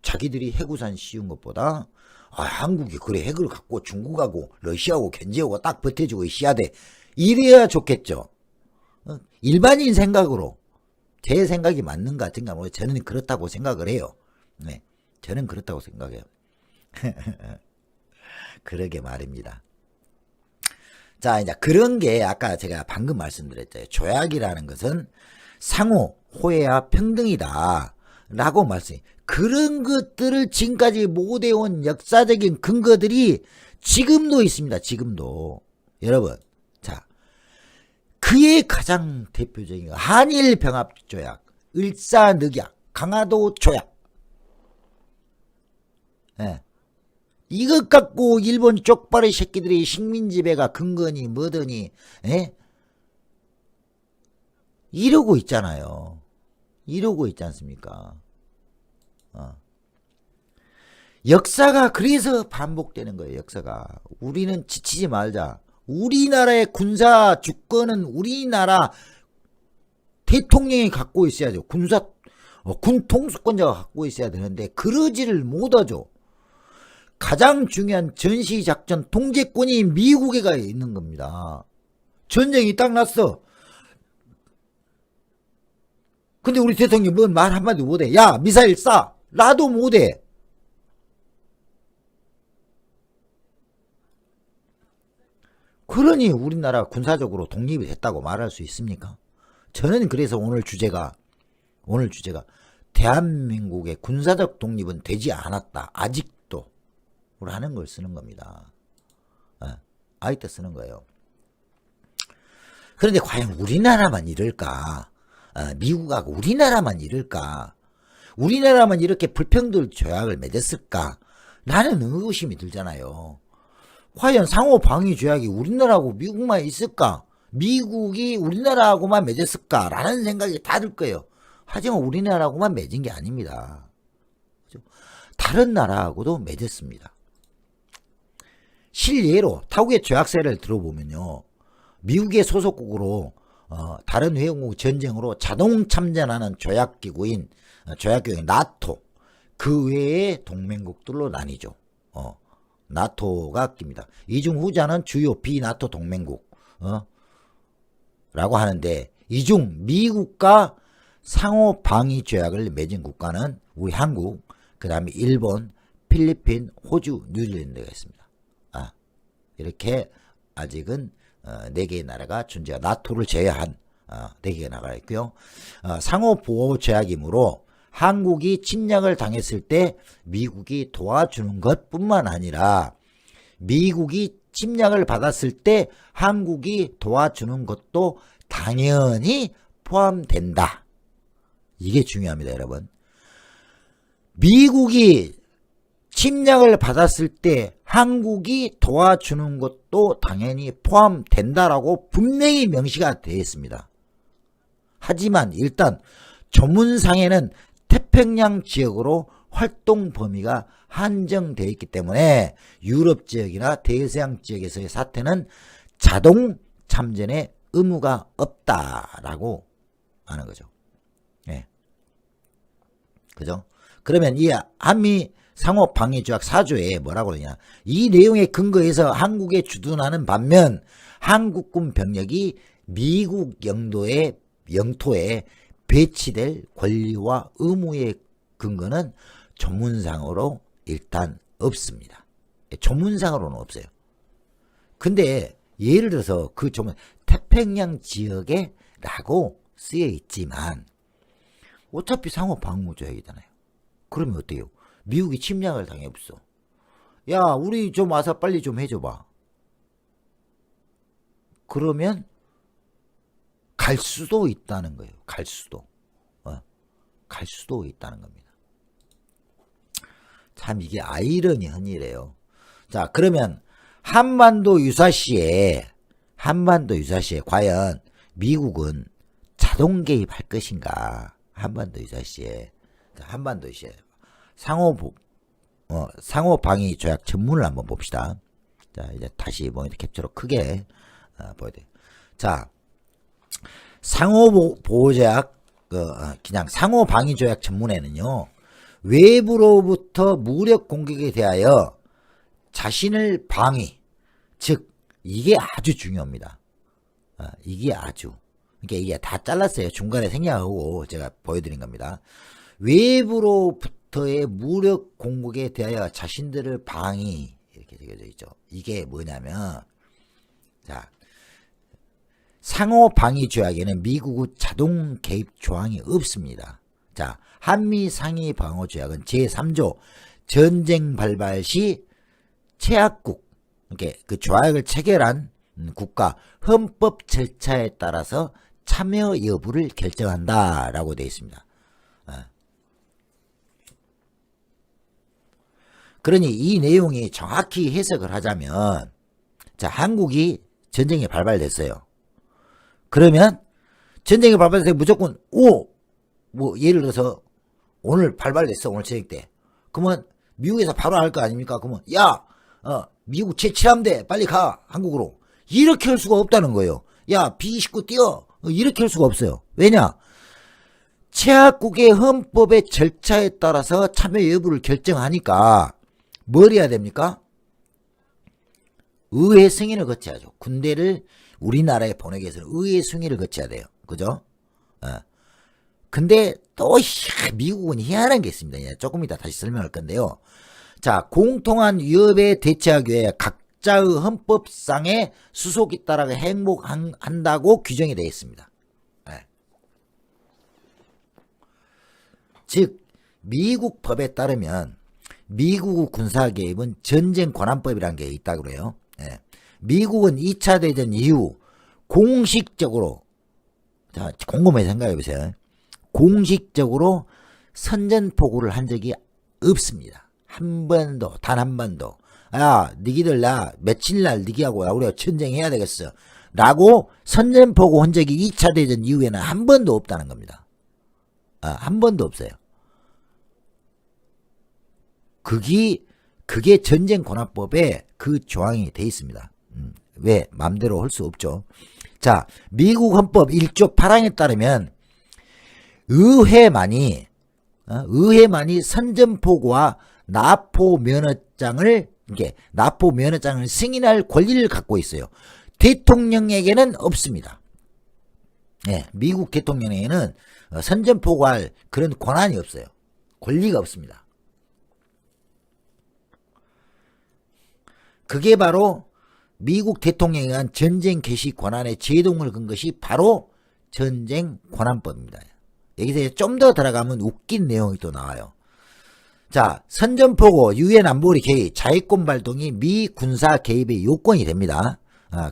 자기들이 핵우산 씌운 것보다 한국이 그래 핵을 갖고 중국하고 러시아하고 견제하고 딱 버텨주고 있어야 돼. 이래야 좋겠죠. 일반인 생각으로 제 생각이 맞는가 생각 저는 그렇다고 생각을 해요. 네, 저는 그렇다고 생각해요. 그러게 말입니다. 자 이제 그런 게 아까 제가 방금 말씀드렸죠. 조약이라는 것은 상호 호혜와 평등이다. 라고 말씀해. 그런 것들을 지금까지 못 해온 역사적인 근거들이 지금도 있습니다. 지금도. 여러분, 자, 그의 가장 대표적인 거 한일 병합 조약, 을사늑약, 강화도 조약. 예. 이것 갖고 일본 쪽발의 새끼들이 식민지배가 근거니 뭐더니, 예? 이러고 있잖아요. 이러고 있지 않습니까? 역사가 그래서 반복되는 거예요. 역사가. 우리는 지치지 말자. 우리나라의 군사 주권은 우리나라 대통령이 갖고 있어야죠. 군 통수권자가 갖고 있어야 되는데 그러지를 못하죠. 가장 중요한 전시작전 통제권이 미국에가 있는 겁니다. 전쟁이 딱 났어. 근데 우리 대통령이 뭔 말 한마디 못해. 야, 미사일 쏴. 나도 못해. 그러니 우리나라 군사적으로 독립이 됐다고 말할 수 있습니까? 저는 그래서 오늘 주제가 대한민국의 군사적 독립은 되지 않았다. 아직도. 라는 걸 쓰는 겁니다. 아직도 쓰는 거예요. 그런데 과연 우리나라만 이럴까? 미국하고 우리나라만 이럴까? 우리나라만 이렇게 불평등 조약을 맺었을까? 나는 의구심이 들잖아요. 과연 상호 방위 조약이 우리나라하고 미국만 있을까? 미국이 우리나라하고만 맺었을까? 라는 생각이 다 들 거예요. 하지만 우리나라하고만 맺은 게 아닙니다. 다른 나라하고도 맺었습니다. 실예로 타국의 조약서를 들어보면요. 미국의 소속국으로 다른 회원국 전쟁으로 자동 참전하는 조약기구인 나토 그 외의 동맹국들로 나뉘죠. 나토가 낍니다. 이중 후자는 주요 비나토 동맹국 라고 하는데 이중 미국과 상호 방위 조약을 맺은 국가는 우리 한국, 그 다음에 일본, 필리핀, 호주, 뉴질랜드가 있습니다. 이렇게 아직은 4개의 나라가 존재하 나토를 제외한 4개의 나라가 있고요. 상호 보호 조약이므로 한국이 침략을 당했을 때 미국이 도와주는 것뿐만 아니라 미국이 침략을 받았을 때 한국이 도와주는 것도 당연히 포함된다. 이게 중요합니다, 여러분. 미국이 침략을 받았을 때 한국이 도와주는 것도 당연히 포함된다라고 분명히 명시가 되어 있습니다. 하지만 일단 조문상에는 태평양 지역으로 활동 범위가 한정되어 있기 때문에 유럽 지역이나 대서양 지역에서의 사태는 자동 참전의 의무가 없다라고 하는 거죠. 예. 그죠? 그러면 이 한미 상호 방위 조약 4조에 뭐라고 그러냐? 이 내용에 근거해서 한국에 주둔하는 반면 한국군 병력이 미국 영토에 배치될 권리와 의무의 근거는 조문상으로 일단 없습니다. 조문상으로는 없어요. 근데 예를 들어서 그 조문 태평양 지역에 라고 쓰여 있지만 어차피 상호 방위 조약이잖아요. 그러면 어때요? 미국이 침략을 당해봤어. 야, 우리 좀 와서 빨리 좀 해줘봐. 그러면 갈 수도 있다는 거예요. 갈 수도. 갈 수도 있다는 겁니다. 참 이게 아이러니한 일이에요. 자, 그러면 한반도 유사시에 과연 미국은 자동 개입할 것인가? 한반도 유사시에. 자, 한반도 유사시에. 상호 방위 조약 전문을 한번 봅시다. 자, 이제 다시 모니터 캡처로 크게 보여드려요. 자, 상호 보호 조약, 그냥 상호 방위 조약 전문에는요, 외부로부터 무력 공격에 대하여 자신을 방위, 즉 이게 아주 중요합니다. 이게 아주. 그러니까 이게 다 잘랐어요. 중간에 생략하고 제가 보여드린 겁니다. 외부로부터의 무력 공격에 대하여 자신들을 방위, 이렇게 적혀져 있죠. 이게 뭐냐면, 자, 상호 방위 조약에는 미국의 자동 개입 조항이 없습니다. 자, 한미 상위 방어 조약은 제3조 전쟁 발발 시 최악국, 이렇게 그 조약을 체결한 국가 헌법 절차에 따라서 참여 여부를 결정한다라고 되어 있습니다. 그러니 이 내용이 정확히 해석을 하자면, 자, 한국이 전쟁이 발발됐어요. 그러면 전쟁이 발발돼서 무조건 뭐 예를 들어서 오늘 발발됐어, 오늘 저녁 때. 그러면 미국에서 바로 할 거 아닙니까? 그러면 야, 미국 제7함대 빨리 가, 한국으로. 이렇게 할 수가 없다는 거예요. 야, B-29 뛰어. 이렇게 할 수가 없어요. 왜냐? 최악국의 헌법의 절차에 따라서 참여 여부를 결정하니까 뭘 해야 됩니까? 의회 승인을 거쳐야죠. 군대를 우리나라에 보내기 위해서는 의회 승인을 거쳐야 돼요. 그죠? 근데 또 미국은 희한한 게 있습니다. 조금 이따 다시 설명할 건데요. 자, 공통한 위협에 대처하기 위해 각자의 헌법상의 수속에 따라 행복한다고 규정이 되어 있습니다. 즉 미국 법에 따르면 미국 군사 개입은 전쟁 권한법이라는 게 있다고 그래요. 미국은 2차 대전 이후 공식적으로, 자, 곰곰이 생각해 보세요. 공식적으로 선전포고를 한 적이 없습니다. 한 번도, 단 한 번도. 야, 니기들 나 며칠날 니기하고 우리가 전쟁해야 되겠어 라고 선전포고 한 적이 2차 대전 이후에는 한 번도 없다는 겁니다. 한 번도 없어요. 그게 전쟁 권한법에 그 조항이 돼 있습니다. 왜? 맘대로 할 수 없죠. 자, 미국 헌법 1조 8항에 따르면 의회만이 선전포고와 납포면허장을 승인할 권리를 갖고 있어요. 대통령에게는 없습니다. 미국 대통령에게는 선전포고할 그런 권한이 없어요. 권리가 없습니다. 그게 바로 미국 대통령에 의한 전쟁 개시 권한의 제동을 건 것이 바로 전쟁 권한법입니다. 여기서 좀 더 들어가면 웃긴 내용이 또 나와요. 자, 선전포고, 유엔 안보리 개입, 자위권 발동이 미 군사 개입의 요건이 됩니다.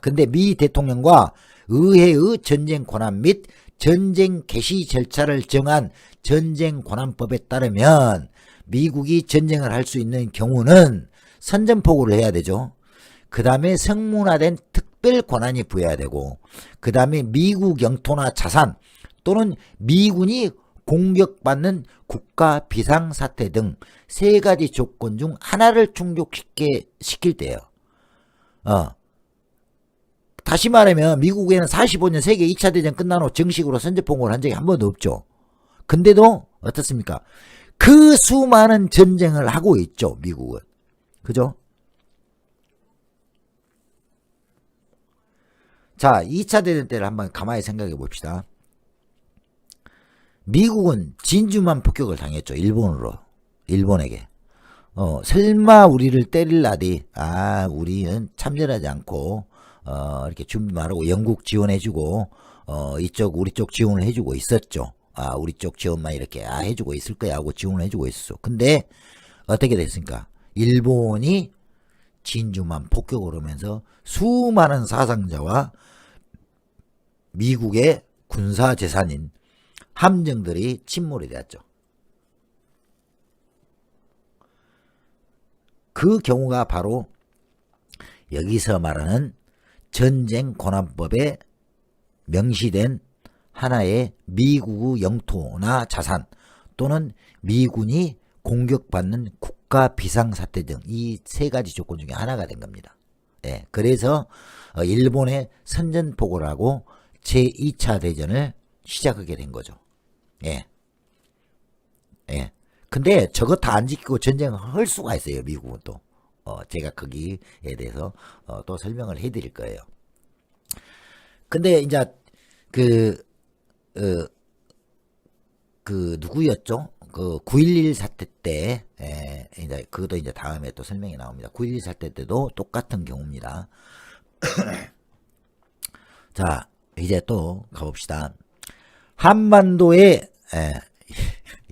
근데 미 대통령과 의회의 전쟁 권한 및 전쟁 개시 절차를 정한 전쟁 권한법에 따르면 미국이 전쟁을 할 수 있는 경우는 선전포고를 해야 되죠. 그 다음에 성문화된 특별 권한이 부여해야 되고, 그 다음에 미국 영토나 자산 또는 미군이 공격받는 국가 비상사태 등 세 가지 조건 중 하나를 충족시킬 때예요. 다시 말하면 미국에는 45년 세계 2차 대전 끝난 후 정식으로 선전포고를 한 적이 한 번도 없죠. 근데도 어떻습니까? 그 수많은 전쟁을 하고 있죠, 미국은. 그죠? 자, 2차 대전 때를 한번 가만히 생각해 봅시다. 미국은 진주만 폭격을 당했죠. 일본에게. 설마 우리를 때릴라디. 우리는 참전하지 않고, 이렇게 준비 말하고 영국 지원해주고, 우리 쪽 지원을 해주고 있었죠. 우리 쪽 지원만 이렇게, 해주고 있을 거야 하고 지원을 해주고 있었어. 근데, 어떻게 됐습니까? 일본이 진주만 폭격을 하면서 수많은 사상자와 미국의 군사 재산인 함정들이 침몰이 되었죠. 그 경우가 바로 여기서 말하는 전쟁 권한법에 명시된 하나의 미국의 영토나 자산 또는 미군이 공격받는 국가 비상사태 등 이 세 가지 조건 중에 하나가 된 겁니다. 그래서 일본의 선전포고를 하고 제2차 대전을 시작하게 된 거죠. 근데 저거 다 안 지키고 전쟁을 할 수가 있어요, 미국은 또. 제가 거기에 대해서 또 설명을 해드릴 거예요. 근데 이제 누구였죠? 9.11 사태 때, 이제 그것도 이제 다음에 또 설명이 나옵니다. 9.11 사태 때도 똑같은 경우입니다. 자, 이제 또 가봅시다. 한반도에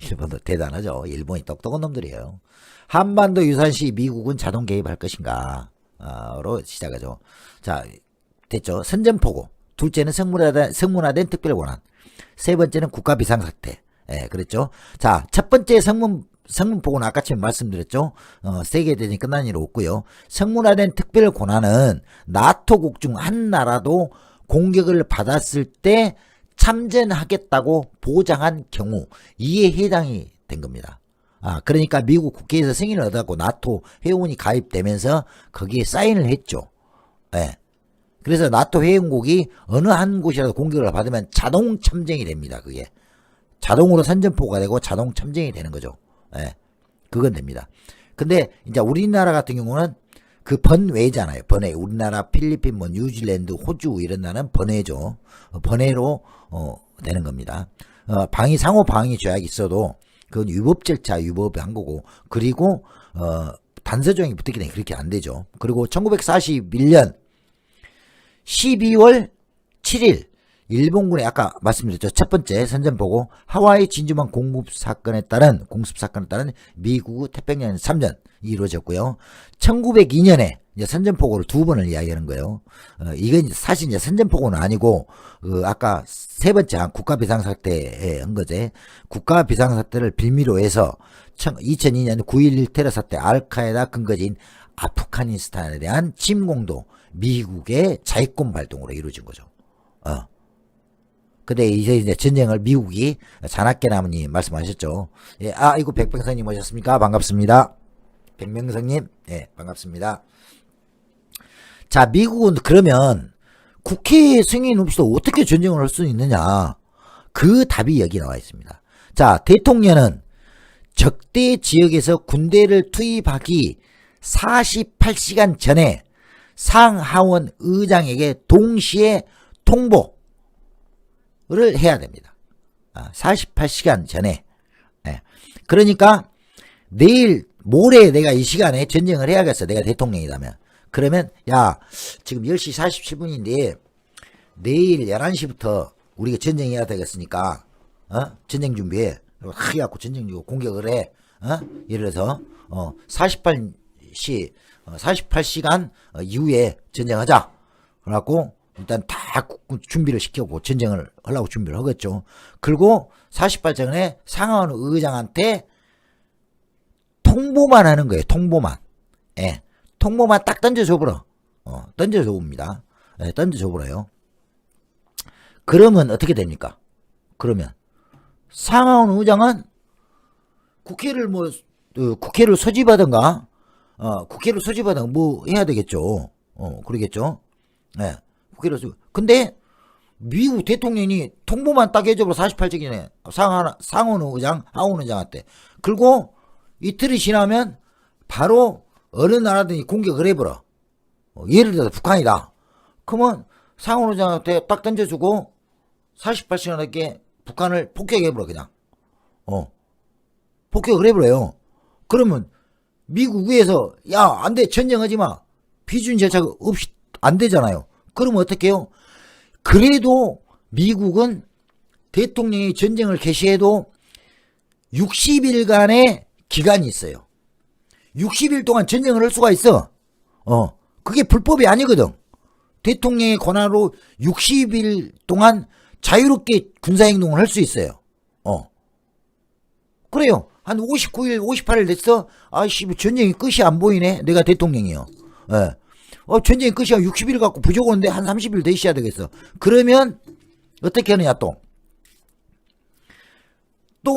일본도 대단하죠. 일본이 똑똑한 놈들이에요. 한반도 유산 시 미국은 자동 개입할 것인가? 로 시작하죠. 자, 됐죠. 선전포고. 둘째는 성문화된 특별 권한. 세 번째는 국가 비상사태. 예, 그랬죠. 자, 첫 번째 성문포고는 아까처럼 말씀드렸죠. 세계대전이 끝난 일 없고요. 성문화된 특별 권한은 나토국 중 한 나라도 공격을 받았을 때 참전하겠다고 보장한 경우 이에 해당이 된 겁니다. 그러니까 미국 국회에서 승인을 얻었고 나토 회원이 가입되면서 거기에 사인을 했죠. 예. 그래서 나토 회원국이 어느 한 곳이라도 공격을 받으면 자동 참전이 됩니다. 그게 자동으로 선전포고가 되고 자동 참전이 되는 거죠. 예. 그건 됩니다. 근데 이제 우리나라 같은 경우는 그 번외잖아요. 번외. 우리나라, 필리핀, 뭐 뉴질랜드, 호주 이런 나라는 번외죠. 번외로 되는 겁니다. 상호 방위 조약이 있어도 그건 위법 절차 위법한 거고, 그리고 단서 조항이 붙기 때문에 그렇게 안 되죠. 그리고 1941년 12월 7일 일본군의 아까 말씀드렸죠. 첫 번째 선전포고 하와이 진주만 공습 사건에 따른 미국 태평양 참전이 이루어졌고요. 1902년에 이제 선전포고를 두 번을 이야기하는 거예요. 이건 사실 이제 선전포고는 아니고 아까 세 번째 국가 비상사태에 한 거지. 국가 비상사태를 빌미로 해서 2002년 9.11 테러 사태 알카에다 근거지인 아프가니스탄에 대한 침공도 미국의 자위권 발동으로 이루어진 거죠. 근데 이제 전쟁을 미국이 잔악계 나무님 말씀하셨죠. 예, 이거 백병성님 오셨습니까? 반갑습니다. 백명성님, 예, 반갑습니다. 자, 미국은 그러면 국회 승인 없이도 어떻게 전쟁을 할 수 있느냐? 그 답이 여기 나와 있습니다. 자, 대통령은 적대 지역에서 군대를 투입하기 48시간 전에 상하원 의장에게 동시에 통보를 해야 됩니다. 48시간 전에. 예. 그러니까 내일 모레 내가 이 시간에 전쟁을 해야겠어. 내가 대통령이라면. 그러면 야, 지금 10시 47분인데 내일 11시부터 우리가 전쟁해야 되겠으니까 전쟁 준비해. 그리고 해갖고 전쟁 공격을 해. 예를 들어서 48시간 이후에 전쟁하자. 그래갖고 일단 다 준비를 시켜고 전쟁을 하려고 준비를 하겠죠. 그리고 48시간 전에 상하원 의장한테 통보만 하는 거예요. 통보만. 예. 통보만 딱 던져줘버려. 던져줘봅니다. 예, 던져줘버려요. 그러면 어떻게 됩니까? 그러면 상하원 의장은 국회를 국회를 소집하든가 뭐 해야 되겠죠. 그러겠죠. 예. 국회를 근데 미국 대통령이 통보만 딱 해줘버려. 48시간 전에 상하원 의장, 하원 의장한테. 그리고 이틀이 지나면 바로 어느 나라든지 공격을 해버려. 예를 들어서 북한이다. 그러면 상원 의장한테 딱 던져주고 48시간 넘게 북한을 폭격해버려. 그냥 폭격을 해버려요. 그러면 미국 위에서 야, 안돼, 전쟁하지마, 비준 절차가 없이 안 되잖아요. 그러면 어떻게 해요? 그래도 미국은 대통령이 전쟁을 개시해도 60일간의 기간이 있어요. 60일 동안 전쟁을 할 수가 있어. 그게 불법이 아니거든. 대통령의 권한으로 60일 동안 자유롭게 군사행동을 할 수 있어요. 그래요. 한 59일, 58일 됐어. 아이씨, 전쟁이 끝이 안 보이네. 내가 대통령이요. 예. 전쟁이 끝이야. 60일 갖고 부족 오는데 한 30일 더 있어야 되겠어. 그러면 어떻게 하느냐 또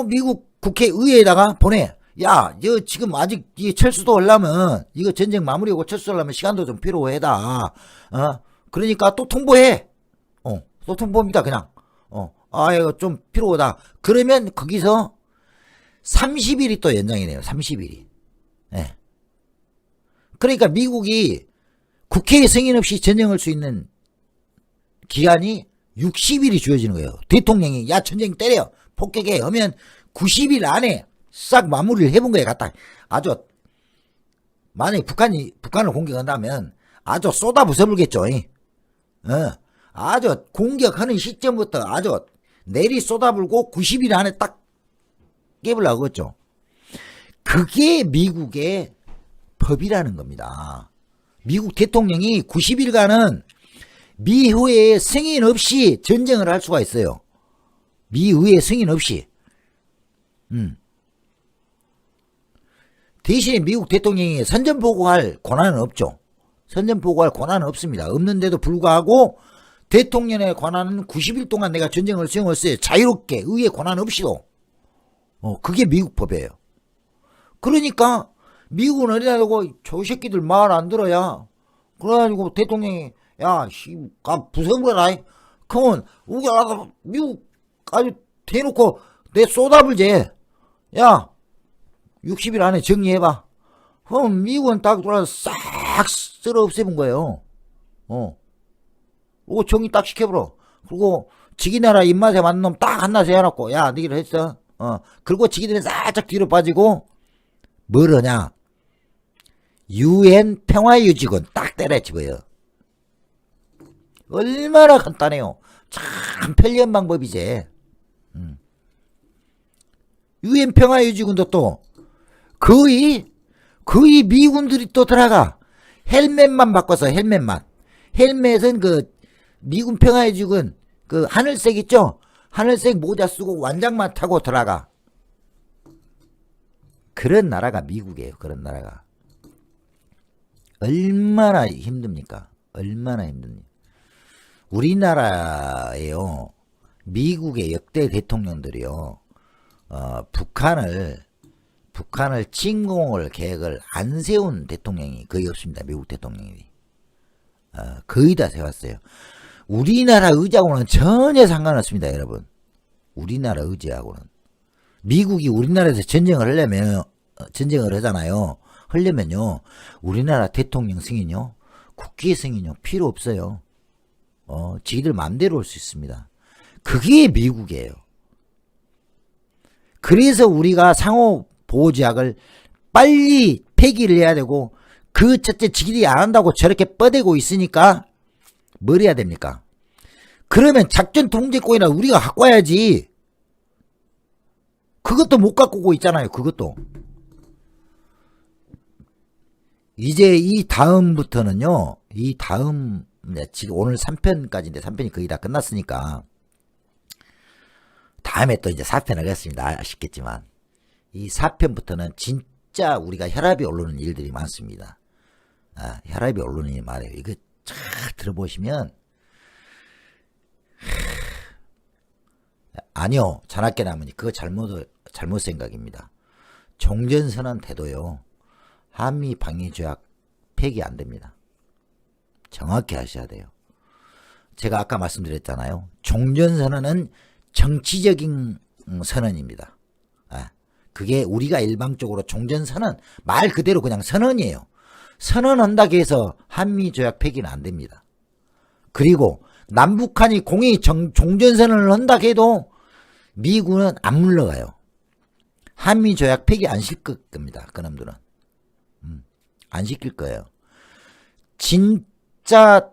미국 국회의회에다가 보내. 야, 이거 지금 아직 이 철수도 하려면, 이거 전쟁 마무리하고 철수하려면 시간도 좀 필요하다. 그러니까 또 통보해. 또 통보합니다, 그냥. 이거 좀 필요하다. 그러면 거기서 30일이 또 연장이네요, 30일이. 예. 그러니까 미국이 국회의 승인 없이 전쟁할 수 있는 기간이 60일이 주어지는 거예요. 대통령이, 야, 전쟁 때려. 폭격해. 하면 90일 안에 싹 마무리를 해본 거에 갖다 아주, 만약에 북한을 공격한다면 아주 쏟아 부숴불겠죠. 아주 공격하는 시점부터 아주 내리 쏟아불고 90일 안에 딱 깨버려 그랬죠. 그게 미국의 법이라는 겁니다. 미국 대통령이 90일간은 미의회 승인 없이 전쟁을 할 수가 있어요. 미의회 승인 없이. 대신에 미국 대통령이 선전포고할 권한은 없죠. 선전포고할 권한은 없습니다. 없는데도 불구하고 대통령의 권한은 90일 동안 내가 전쟁을 수행할 수 있어요. 자유롭게 의회 권한 없이도. 그게 미국 법이에요. 그러니까 미국은 어디다 두고 저 새끼들 말 안 들어야. 그래가지고 대통령이 야, 부숴버려라. 그러면 우리 미국 아주 대놓고 내 쏟아불제. 야, 60일 안에 정리해봐. 그럼 미국은 딱 돌아서 싹 쓸어 없애본 거예요. 그리고 정리 딱 시켜버려. 그리고 지기 나라 입맛에 맞는 놈 딱 한나서 해놓고 야, 너희들 했어. 그리고 지기들이 살짝 뒤로 빠지고 뭘 하냐. UN 평화유지군 딱 때려치워요. 얼마나 간단해요. 참 편리한 방법이지. UN 평화유지군도 또 거의 미군들이 또 들어가. 헬멧만 바꿔서 헬멧만. 헬멧은 그 미군 평화유지군 그 하늘색 있죠? 하늘색 모자 쓰고 완장만 타고 들어가. 그런 나라가 미국이에요. 그런 나라가. 얼마나 힘듭니까? 얼마나 힘듭니까? 우리나라에요. 미국의 역대 대통령들이요. 북한을 침공을 계획을 안 세운 대통령이 거의 없습니다. 미국 대통령이. 거의 다 세웠어요. 우리나라 의지하고는 전혀 상관없습니다. 여러분. 우리나라 의지하고는. 미국이 우리나라에서 전쟁을 하잖아요. 하려면요. 우리나라 대통령 승인요. 국회 승인요. 필요 없어요. 지들 맘대로 올 수 있습니다. 그게 미국이에요. 그래서 우리가 상호 보호제약을 빨리 폐기를 해야 되고 그 첫째 지들이 안 한다고 저렇게 뻗대고 있으니까 뭘 해야 됩니까? 그러면 작전 통제권이나 우리가 갖고 와야지. 그것도 못 갖고 오고 있잖아요. 그것도. 이제 이 다음부터는요. 지금 오늘 3편까지인데 3편이 거의 다 끝났으니까 다음에 또 이제 4편을 하겠습니다. 아쉽겠지만 이 4편부터는 진짜 우리가 혈압이 오르는 일들이 많습니다. 혈압이 오르는 일 말이에요. 이거 쫙 들어보시면 아니요. 자나깨 나무니 그거 잘못 생각입니다. 종전선언 태도요. 한미 방위조약 폐기 안 됩니다. 정확히 하셔야 돼요. 제가 아까 말씀드렸잖아요. 종전선언은 정치적인 선언입니다. 그게 우리가 일방적으로 종전선언 말 그대로 그냥 선언이에요. 선언한다고 해서 한미조약 폐기는 안 됩니다. 그리고 남북한이 공이 종전선언을 한다고 해도 미군은 안 물러가요. 한미조약 폐기 안 시킬 겁니다. 그놈들은. 안 시킬 거예요. 진짜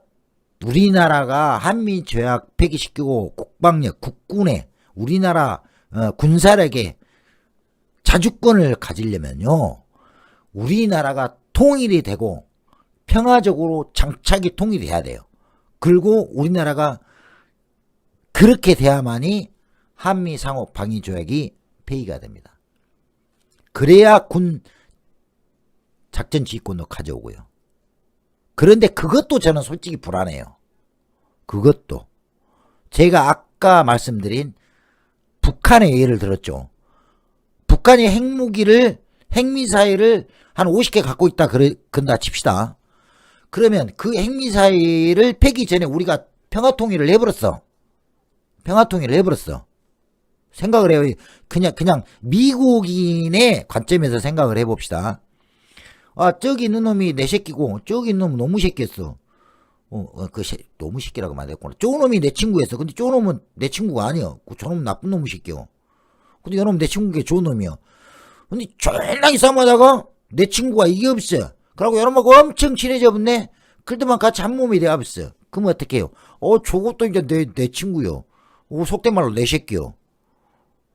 우리나라가 한미조약 폐기시키고 국방력, 국군에 우리나라 군사력에 자주권을 가지려면요. 우리나라가 통일이 되고 평화적으로 장착이 통일이 돼야 돼요. 그리고 우리나라가 그렇게 돼야만이 한미 상호 방위 조약이 폐기가 됩니다. 그래야 군 작전 지휘권도 가져오고요. 그런데 그것도 저는 솔직히 불안해요. 그것도. 제가 아까 말씀드린 북한의 예를 들었죠. 북한이 핵미사일을 한 50개 갖고 있다 그런다 칩시다. 그러면 그 핵미사일을 폐기 전에 우리가 평화통일을 해버렸어. 평화통일을 해버렸어. 생각을 해요. 그냥 미국인의 관점에서 생각을 해봅시다. 저기 있는 놈이 내 새끼고 저기 있는 놈은 너무 새끼였어. 너무 새끼라고 말했구나. 저 놈이 내 친구였어. 근데 저 놈은 내 친구가 아니야. 저 놈은 나쁜 놈의 새끼요. 근데 저 놈은 내 친구가 좋은 놈이야. 근데 졸라게 싸움하다가 내 친구가 이게 없어. 그러고 여러분하고 엄청 친해져 붙네. 그때만 같이 한 몸이 되어버렸어. 그러면 어떻게 해요? 저것도 이제 내 친구요. 속된 말로 내 새끼요.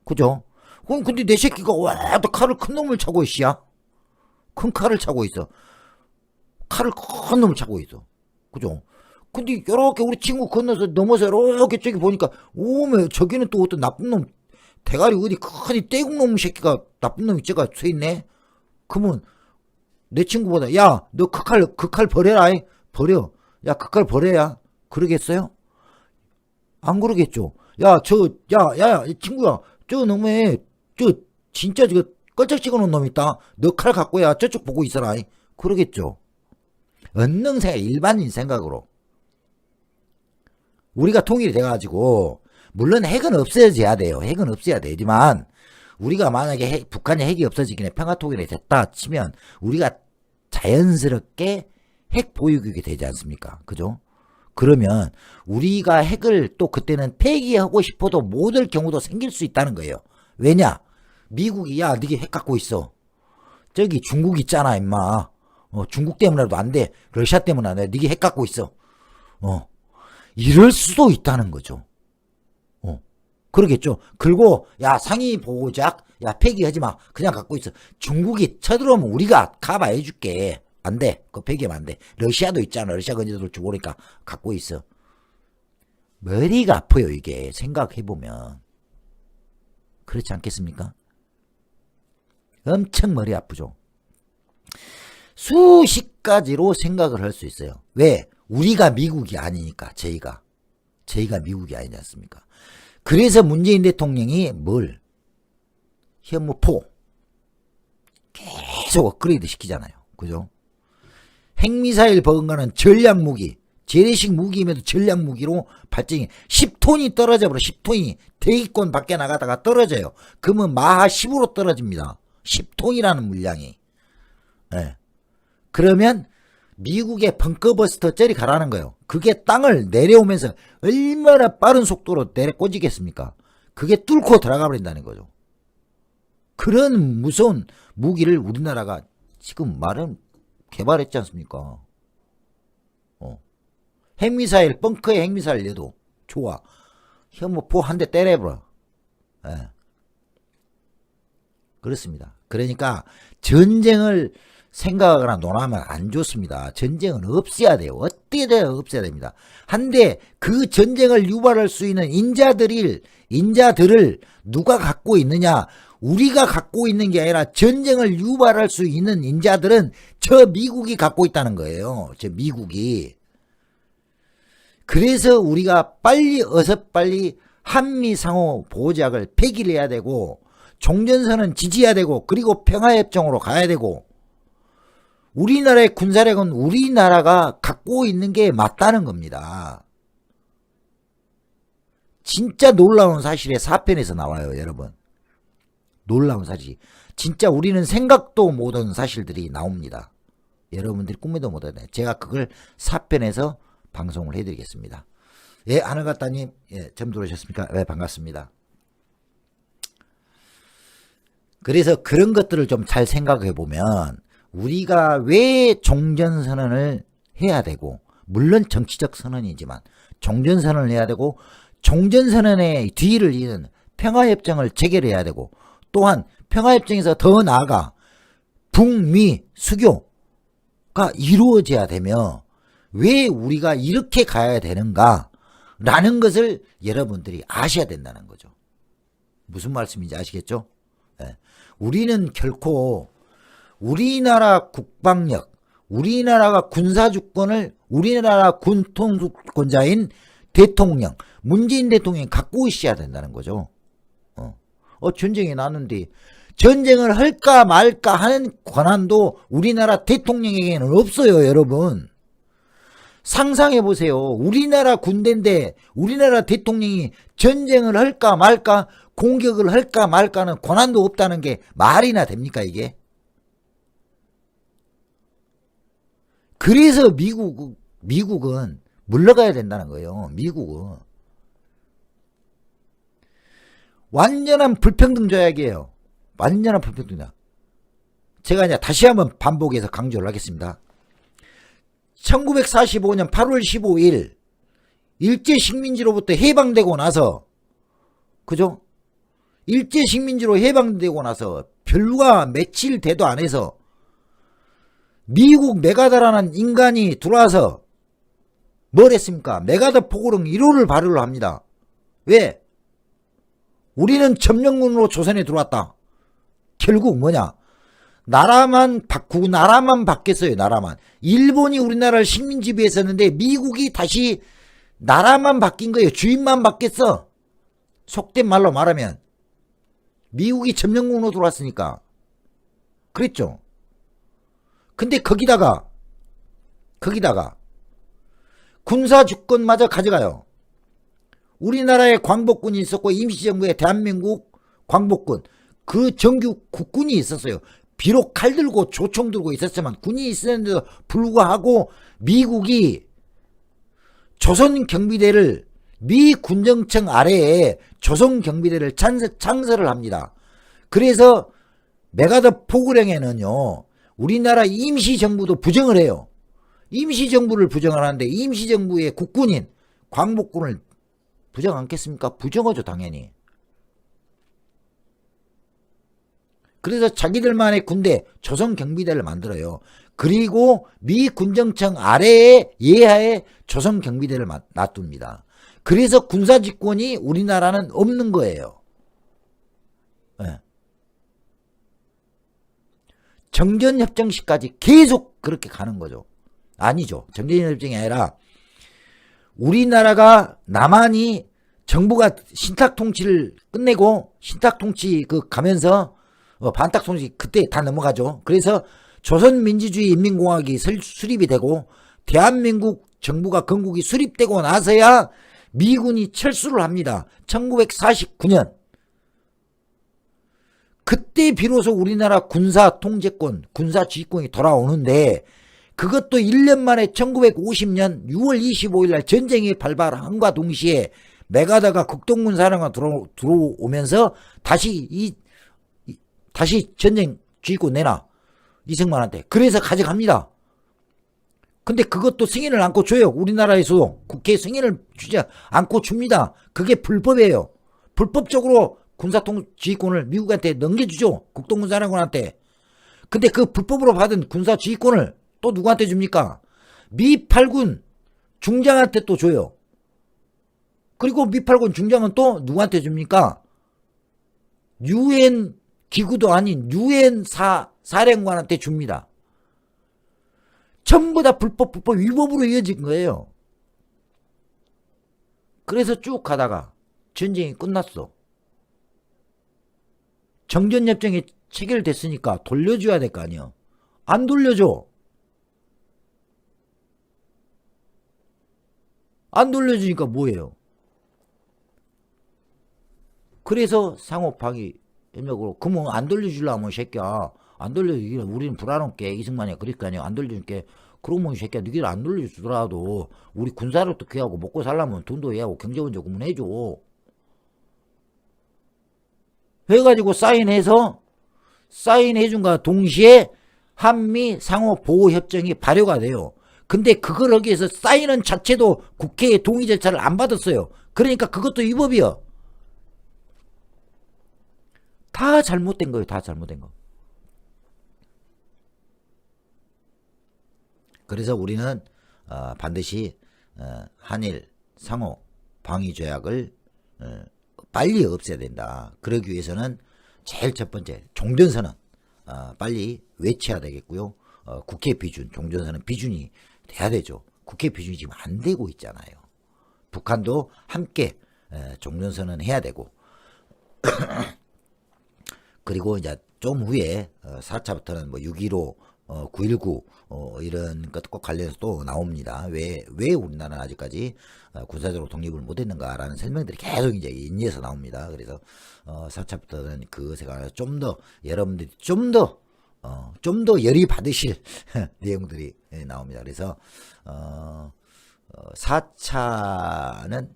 그죠? 그럼 근데 내 새끼가 와, 또 칼을 큰 놈을 차고 있어. 큰 칼을 차고 있어. 칼을 큰 놈을 차고 있어. 그죠? 근데 이렇게 우리 친구 건너서 넘어서 이렇게 저기 보니까 오메 저기는 또 어떤 나쁜 놈 대가리 어디 큰 떼국놈 새끼가 나쁜 놈이 쟤가 서 있네. 그러면 내 친구보다 야 너 그 칼 버려라. 버려. 야 그 칼 버려야. 그러겠어요? 안 그러겠죠. 야 친구야 저 놈의 저 진짜 저거 껄쩍 찍어놓은 놈 있다. 너 칼 갖고야 저쪽 보고 있어라. 그러겠죠. 언능 생각, 일반인 생각으로 우리가 통일이 돼가지고 물론 핵은 없어져야 돼요. 핵은 없어야 되지만 우리가 만약에 북한이 핵이 없어지긴 해 평화 통일이 됐다 치면 우리가 자연스럽게 핵 보유국이 되지 않습니까? 그죠? 그러면 우리가 핵을 또 그때는 폐기하고 싶어도 못할 경우도 생길 수 있다는 거예요. 왜냐? 미국이 야 니게 핵 갖고 있어. 저기 중국 있잖아 임마. 중국 때문에도 안 돼. 러시아 때문에 안 돼. 니게 핵 갖고 있어. 이럴 수도 있다는 거죠. 그러겠죠. 그리고 야 상위 보호작 야 폐기하지 마. 그냥 갖고 있어. 중국이 쳐들어오면 우리가 가봐 해줄게. 안 돼. 그거 폐기하면 안 돼. 러시아도 있잖아. 러시아가 언제 들어올지 모르니까 갖고 있어. 머리가 아파요 이게. 생각해보면. 그렇지 않겠습니까? 엄청 머리 아프죠. 수십 가지로 생각을 할 수 있어요. 왜? 우리가 미국이 아니니까 저희가 미국이 아니지 않습니까? 그래서 문재인 대통령이 뭘? 현무포 계속 업그레이드 시키잖아요. 그죠? 핵미사일 버금가는 전략무기 재래식 무기임에도 전략무기로 발전이 10톤이 떨어져 버려. 10톤이 대기권 밖에 나가다가 떨어져요. 그러면 마하 10으로 떨어집니다. 10톤이라는 물량이. 네. 그러면 미국의 벙커버스터 젤이 가라는 거예요. 그게 땅을 내려오면서 얼마나 빠른 속도로 내려 꽂히겠습니까? 그게 뚫고 들어가 버린다는 거죠. 그런 무서운 무기를 우리나라가 지금 개발했지 않습니까? 핵미사일, 벙커에 핵미사일 내도 좋아. 현무포 한 대 때려버려. 예. 그렇습니다. 그러니까 전쟁을 생각하거나 논하면 안 좋습니다. 전쟁은 없어야 돼요. 어떻게든 없어야 됩니다. 한데 그 전쟁을 유발할 수 있는 인자들을 누가 갖고 있느냐? 우리가 갖고 있는 게 아니라 전쟁을 유발할 수 있는 인자들은 저 미국이 갖고 있다는 거예요. 저 미국이. 그래서 우리가 어서 빨리 한미상호 보호작을 폐기를 해야 되고 종전선언 지지해야 되고 그리고 평화협정으로 가야 되고 우리나라의 군사력은 우리나라가 갖고 있는 게 맞다는 겁니다. 진짜 놀라운 사실이 4편에서 나와요, 여러분. 놀라운 사실. 진짜 우리는 생각도 못한 사실들이 나옵니다. 여러분들이 꿈에도 못하네. 제가 그걸 4편에서 방송을 해드리겠습니다. 예, 하늘갔다님, 예, 처음 들어오셨습니까? 네, 반갑습니다. 그래서 그런 것들을 좀 잘 생각해 보면 우리가 왜 종전선언을 해야 되고 물론 정치적 선언이지만 종전선언을 해야 되고 종전선언의 뒤를 이은 평화협정을 체결해야 되고 또한 평화협정에서 더 나아가 북미 수교가 이루어져야 되며 왜 우리가 이렇게 가야 되는가 라는 것을 여러분들이 아셔야 된다는 거죠. 무슨 말씀인지 아시겠죠? 네. 우리는 결코 우리나라 국방력, 우리나라가 군사주권을 우리나라 군통수권자인 대통령, 문재인 대통령이 갖고 있어야 된다는 거죠. 전쟁이 났는데 전쟁을 할까 말까 하는 권한도 우리나라 대통령에게는 없어요, 여러분. 상상해 보세요. 우리나라 군대인데 우리나라 대통령이 전쟁을 할까 말까 공격을 할까 말까는 권한도 없다는 게 말이나 됩니까 이게? 그래서 미국은 물러가야 된다는 거예요. 미국은. 완전한 불평등 조약이에요. 완전한 불평등이야. 제가 이제 다시 한번 반복해서 강조를 하겠습니다. 1945년 8월 15일 일제식민지로부터 해방되고 나서 그죠? 일제 식민지로 해방되고 나서 별과 며칠 돼도 안 해서 미국 메가더라는 인간이 들어와서 뭘 했습니까? 메가더 포고령 1호를 발효를 합니다. 왜? 우리는 점령군으로 조선에 들어왔다. 결국 뭐냐? 나라만 바뀌었어요. 나라만. 일본이 우리나라를 식민 지배했었는데 미국이 다시 나라만 바뀐 거예요. 주인만 바뀌었어. 속된 말로 말하면 미국이 점령군으로 들어왔으니까. 그랬죠. 근데 거기다가 군사주권마저 가져가요. 우리나라에 광복군이 있었고 임시정부에 대한민국 광복군 그 정규 국군이 있었어요. 비록 칼 들고 조총 들고 있었지만 군이 있었는데도 불구하고 미국이 조선 경비대를 미 군정청 아래에 조선 경비대를 창설을 합니다. 그래서 메가더 포고령에는요. 우리나라 임시정부도 부정을 해요. 임시정부를 부정을 하는데 임시정부의 국군인 광복군을 부정 않겠습니까? 부정하죠 당연히. 그래서 자기들만의 군대 조선경비대를 만들어요. 그리고 미 군정청 아래에 예하에 조선경비대를 놔둡니다. 그래서 군사집권이 우리나라는 없는 거예요. 네. 정전협정 시까지 계속 그렇게 가는 거죠. 아니죠. 정전협정이 아니라 우리나라가 남한이 정부가 신탁통치를 끝내고 신탁통치 가면서 반탁통치 그때 다 넘어가죠. 그래서 조선민주주의 인민공화국이 수립이 되고 대한민국 정부가 건국이 수립되고 나서야 미군이 철수를 합니다. 1949년. 그때 비로소 우리나라 군사통제권, 군사주의권이 돌아오는데 그것도 1년 만에 1950년 6월 25일 날 전쟁이 발발함과 동시에 메가더가 국동군 사령관 들어오면서 다시 전쟁 주의권 내놔. 이승만한테. 그래서 가져갑니다. 근데 그것도 승인을 안고 줘요. 우리나라에서도 국회 승인을 주지 않고 줍니다. 그게 불법이에요. 불법적으로 군사통지휘권을 미국한테 넘겨주죠. 국동군 사령관한테. 근데 그 불법으로 받은 군사지휘권을 또 누구한테 줍니까? 미 8군 중장한테 또 줘요. 그리고 미 8군 중장은 또 누구한테 줍니까? UN 기구도 아닌 UN 사령관한테 줍니다. 전부 다 불법 위법으로 이어진 거예요. 그래서 쭉 가다가 전쟁이 끝났어. 정전협정이 체결됐으니까 돌려줘야 될 거 아니야. 안 돌려줘. 안 돌려주니까 뭐예요? 그래서 상호방위 협력으로 그러면 안 돌려주려면 새끼야 안 돌려주기를 우리는 불안할게 이승만이 그러니까 안 돌려줄게. 그러면 이 새끼야 너희들 안 돌려주더라도 우리 군사력도 귀하고 먹고 살려면 돈도 해하고 경제원 조금은 해줘. 해가지고 사인해준과 동시에 한미 상호보호협정이 발효가 돼요. 근데 그걸 하기 위해서 사인은 자체도 국회의 동의 절차를 안 받았어요. 그러니까 그것도 위법이요. 다 잘못된 거예요. 다 잘못된 거. 그래서 우리는 반드시 한일 상호 방위 조약을 빨리 없애야 된다. 그러기 위해서는 제일 첫 번째 종전선언 빨리 외쳐야 되겠고요. 국회 비준, 종전선언 비준이 돼야 되죠. 국회 비준이 지금 안 되고 있잖아요. 북한도 함께 종전선언 해야 되고 그리고 이제 좀 후에 4차부터는 뭐 6.15, 9.19 이런 것도 꼭 관련해서 또 나옵니다. 왜 우리나라는 아직까지 군사적으로 독립을 못했는가라는 설명들이 계속 이제 인리에서 나옵니다. 그래서 4차부터는 그것에 좀 더 여러분들이 좀 더 열이 받으실 내용들이 나옵니다. 그래서 4차는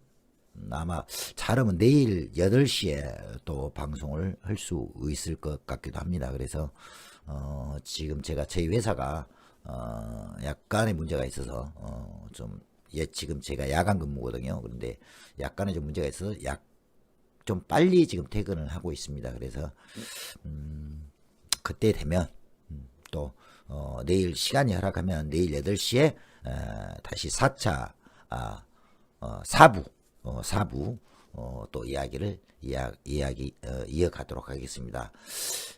아마 잘하면 내일 8시에 또 방송을 할 수 있을 것 같기도 합니다. 그래서 지금 저희 회사가 약간의 문제가 있어서 지금 제가 야간 근무거든요. 그런데 약간의 좀 문제가 있어서 좀 빨리 지금 퇴근을 하고 있습니다. 그래서 그때 되면 또 내일 시간이 허락하면 내일 8시에 다시 4차 4부 또 이야기 이어가도록 하겠습니다.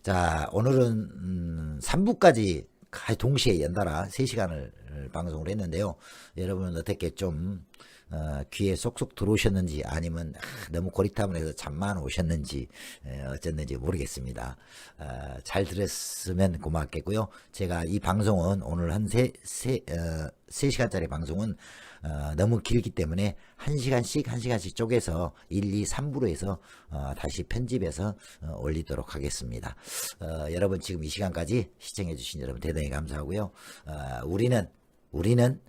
자, 오늘은 3부까지 동시에 연달아 3시간을 방송을 했는데요. 여러분은 어떻게 좀 귀에 쏙쏙 들어오셨는지 아니면 너무 고리타분해서 잠만 오셨는지 어쨌는지 모르겠습니다. 잘 들었으면 고맙겠고요. 제가 이 방송은 오늘 한 3시간짜리 방송은 너무 길기 때문에 1시간씩 쪼개서 1, 2, 3부로 해서 다시 편집해서 올리도록 하겠습니다. 여러분 지금 이 시간까지 시청해 주신 여러분 대단히 감사하고요. 우리는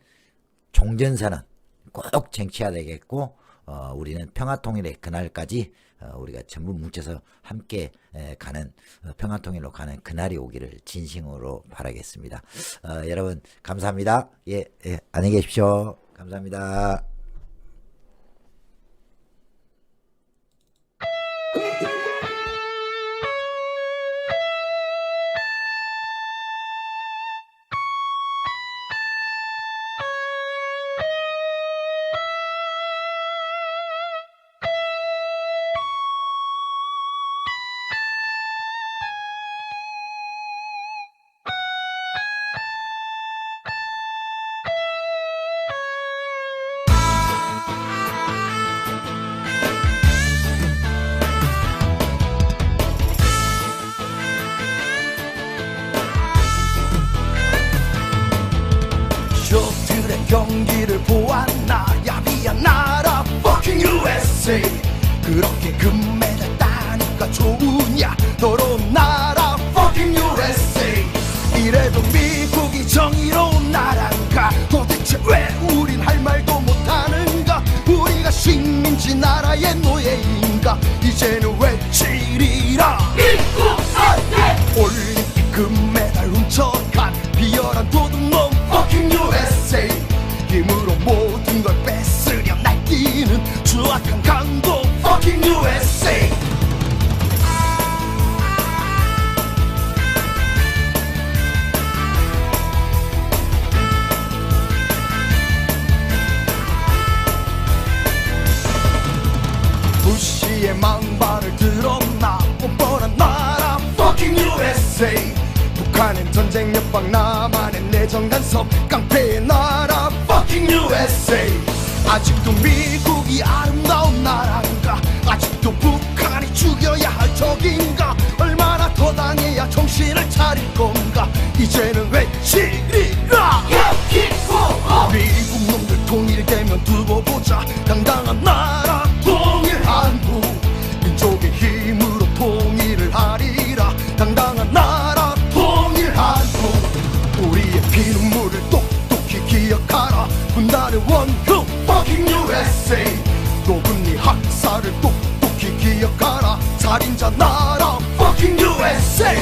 종전선언 꼭 쟁취해야 되겠고 우리는 평화통일의 그날까지 우리가 전부 뭉쳐서 함께 가는 평화통일로 가는 그날이 오기를 진심으로 바라겠습니다. 여러분 감사합니다. 예, 안녕히 계십시오. 감사합니다. 쇼들의 경기를 보았나 야비한 나라 fucking USA 그렇게 금메달 따니까 좋으냐 더러운 나라 fucking USA 이래도 미국이 정의로운 나라인가 도대체 왜 우린 할 말도 못하는가 우리가 식민지 나라의 노예인가 이제는 외치리라 미국 안돼 올림픽 금메달 훔쳐간 비열한 도둑놈 fucking USA 힘으로 모든 걸 뺏으려 날뛰는 추악한 강도 fucking USA 부시의 망발을 들었나 뻔뻔한 나라 fucking USA 북한은 전쟁 옆방 남한은 내정 간섭 깡패의 나라 fucking USA 아직도 미국이 아름다운 나라인가 아직도 북한이 죽여야 할 적인가 얼마나 더 당해야 정신을 차릴 건가 이제는 외치리라 미국 놈들 통일되면 두고 보자 당당한 나라 통일 한국 민족의 힘으로 통일을 하리라 당당한 나라 통일 한국 우리의 피눈물을 똑똑히 기억하라 분단의 원흉 fucking USA 노군니 학살을 똑똑히 기억하라 살인자 나라 fucking USA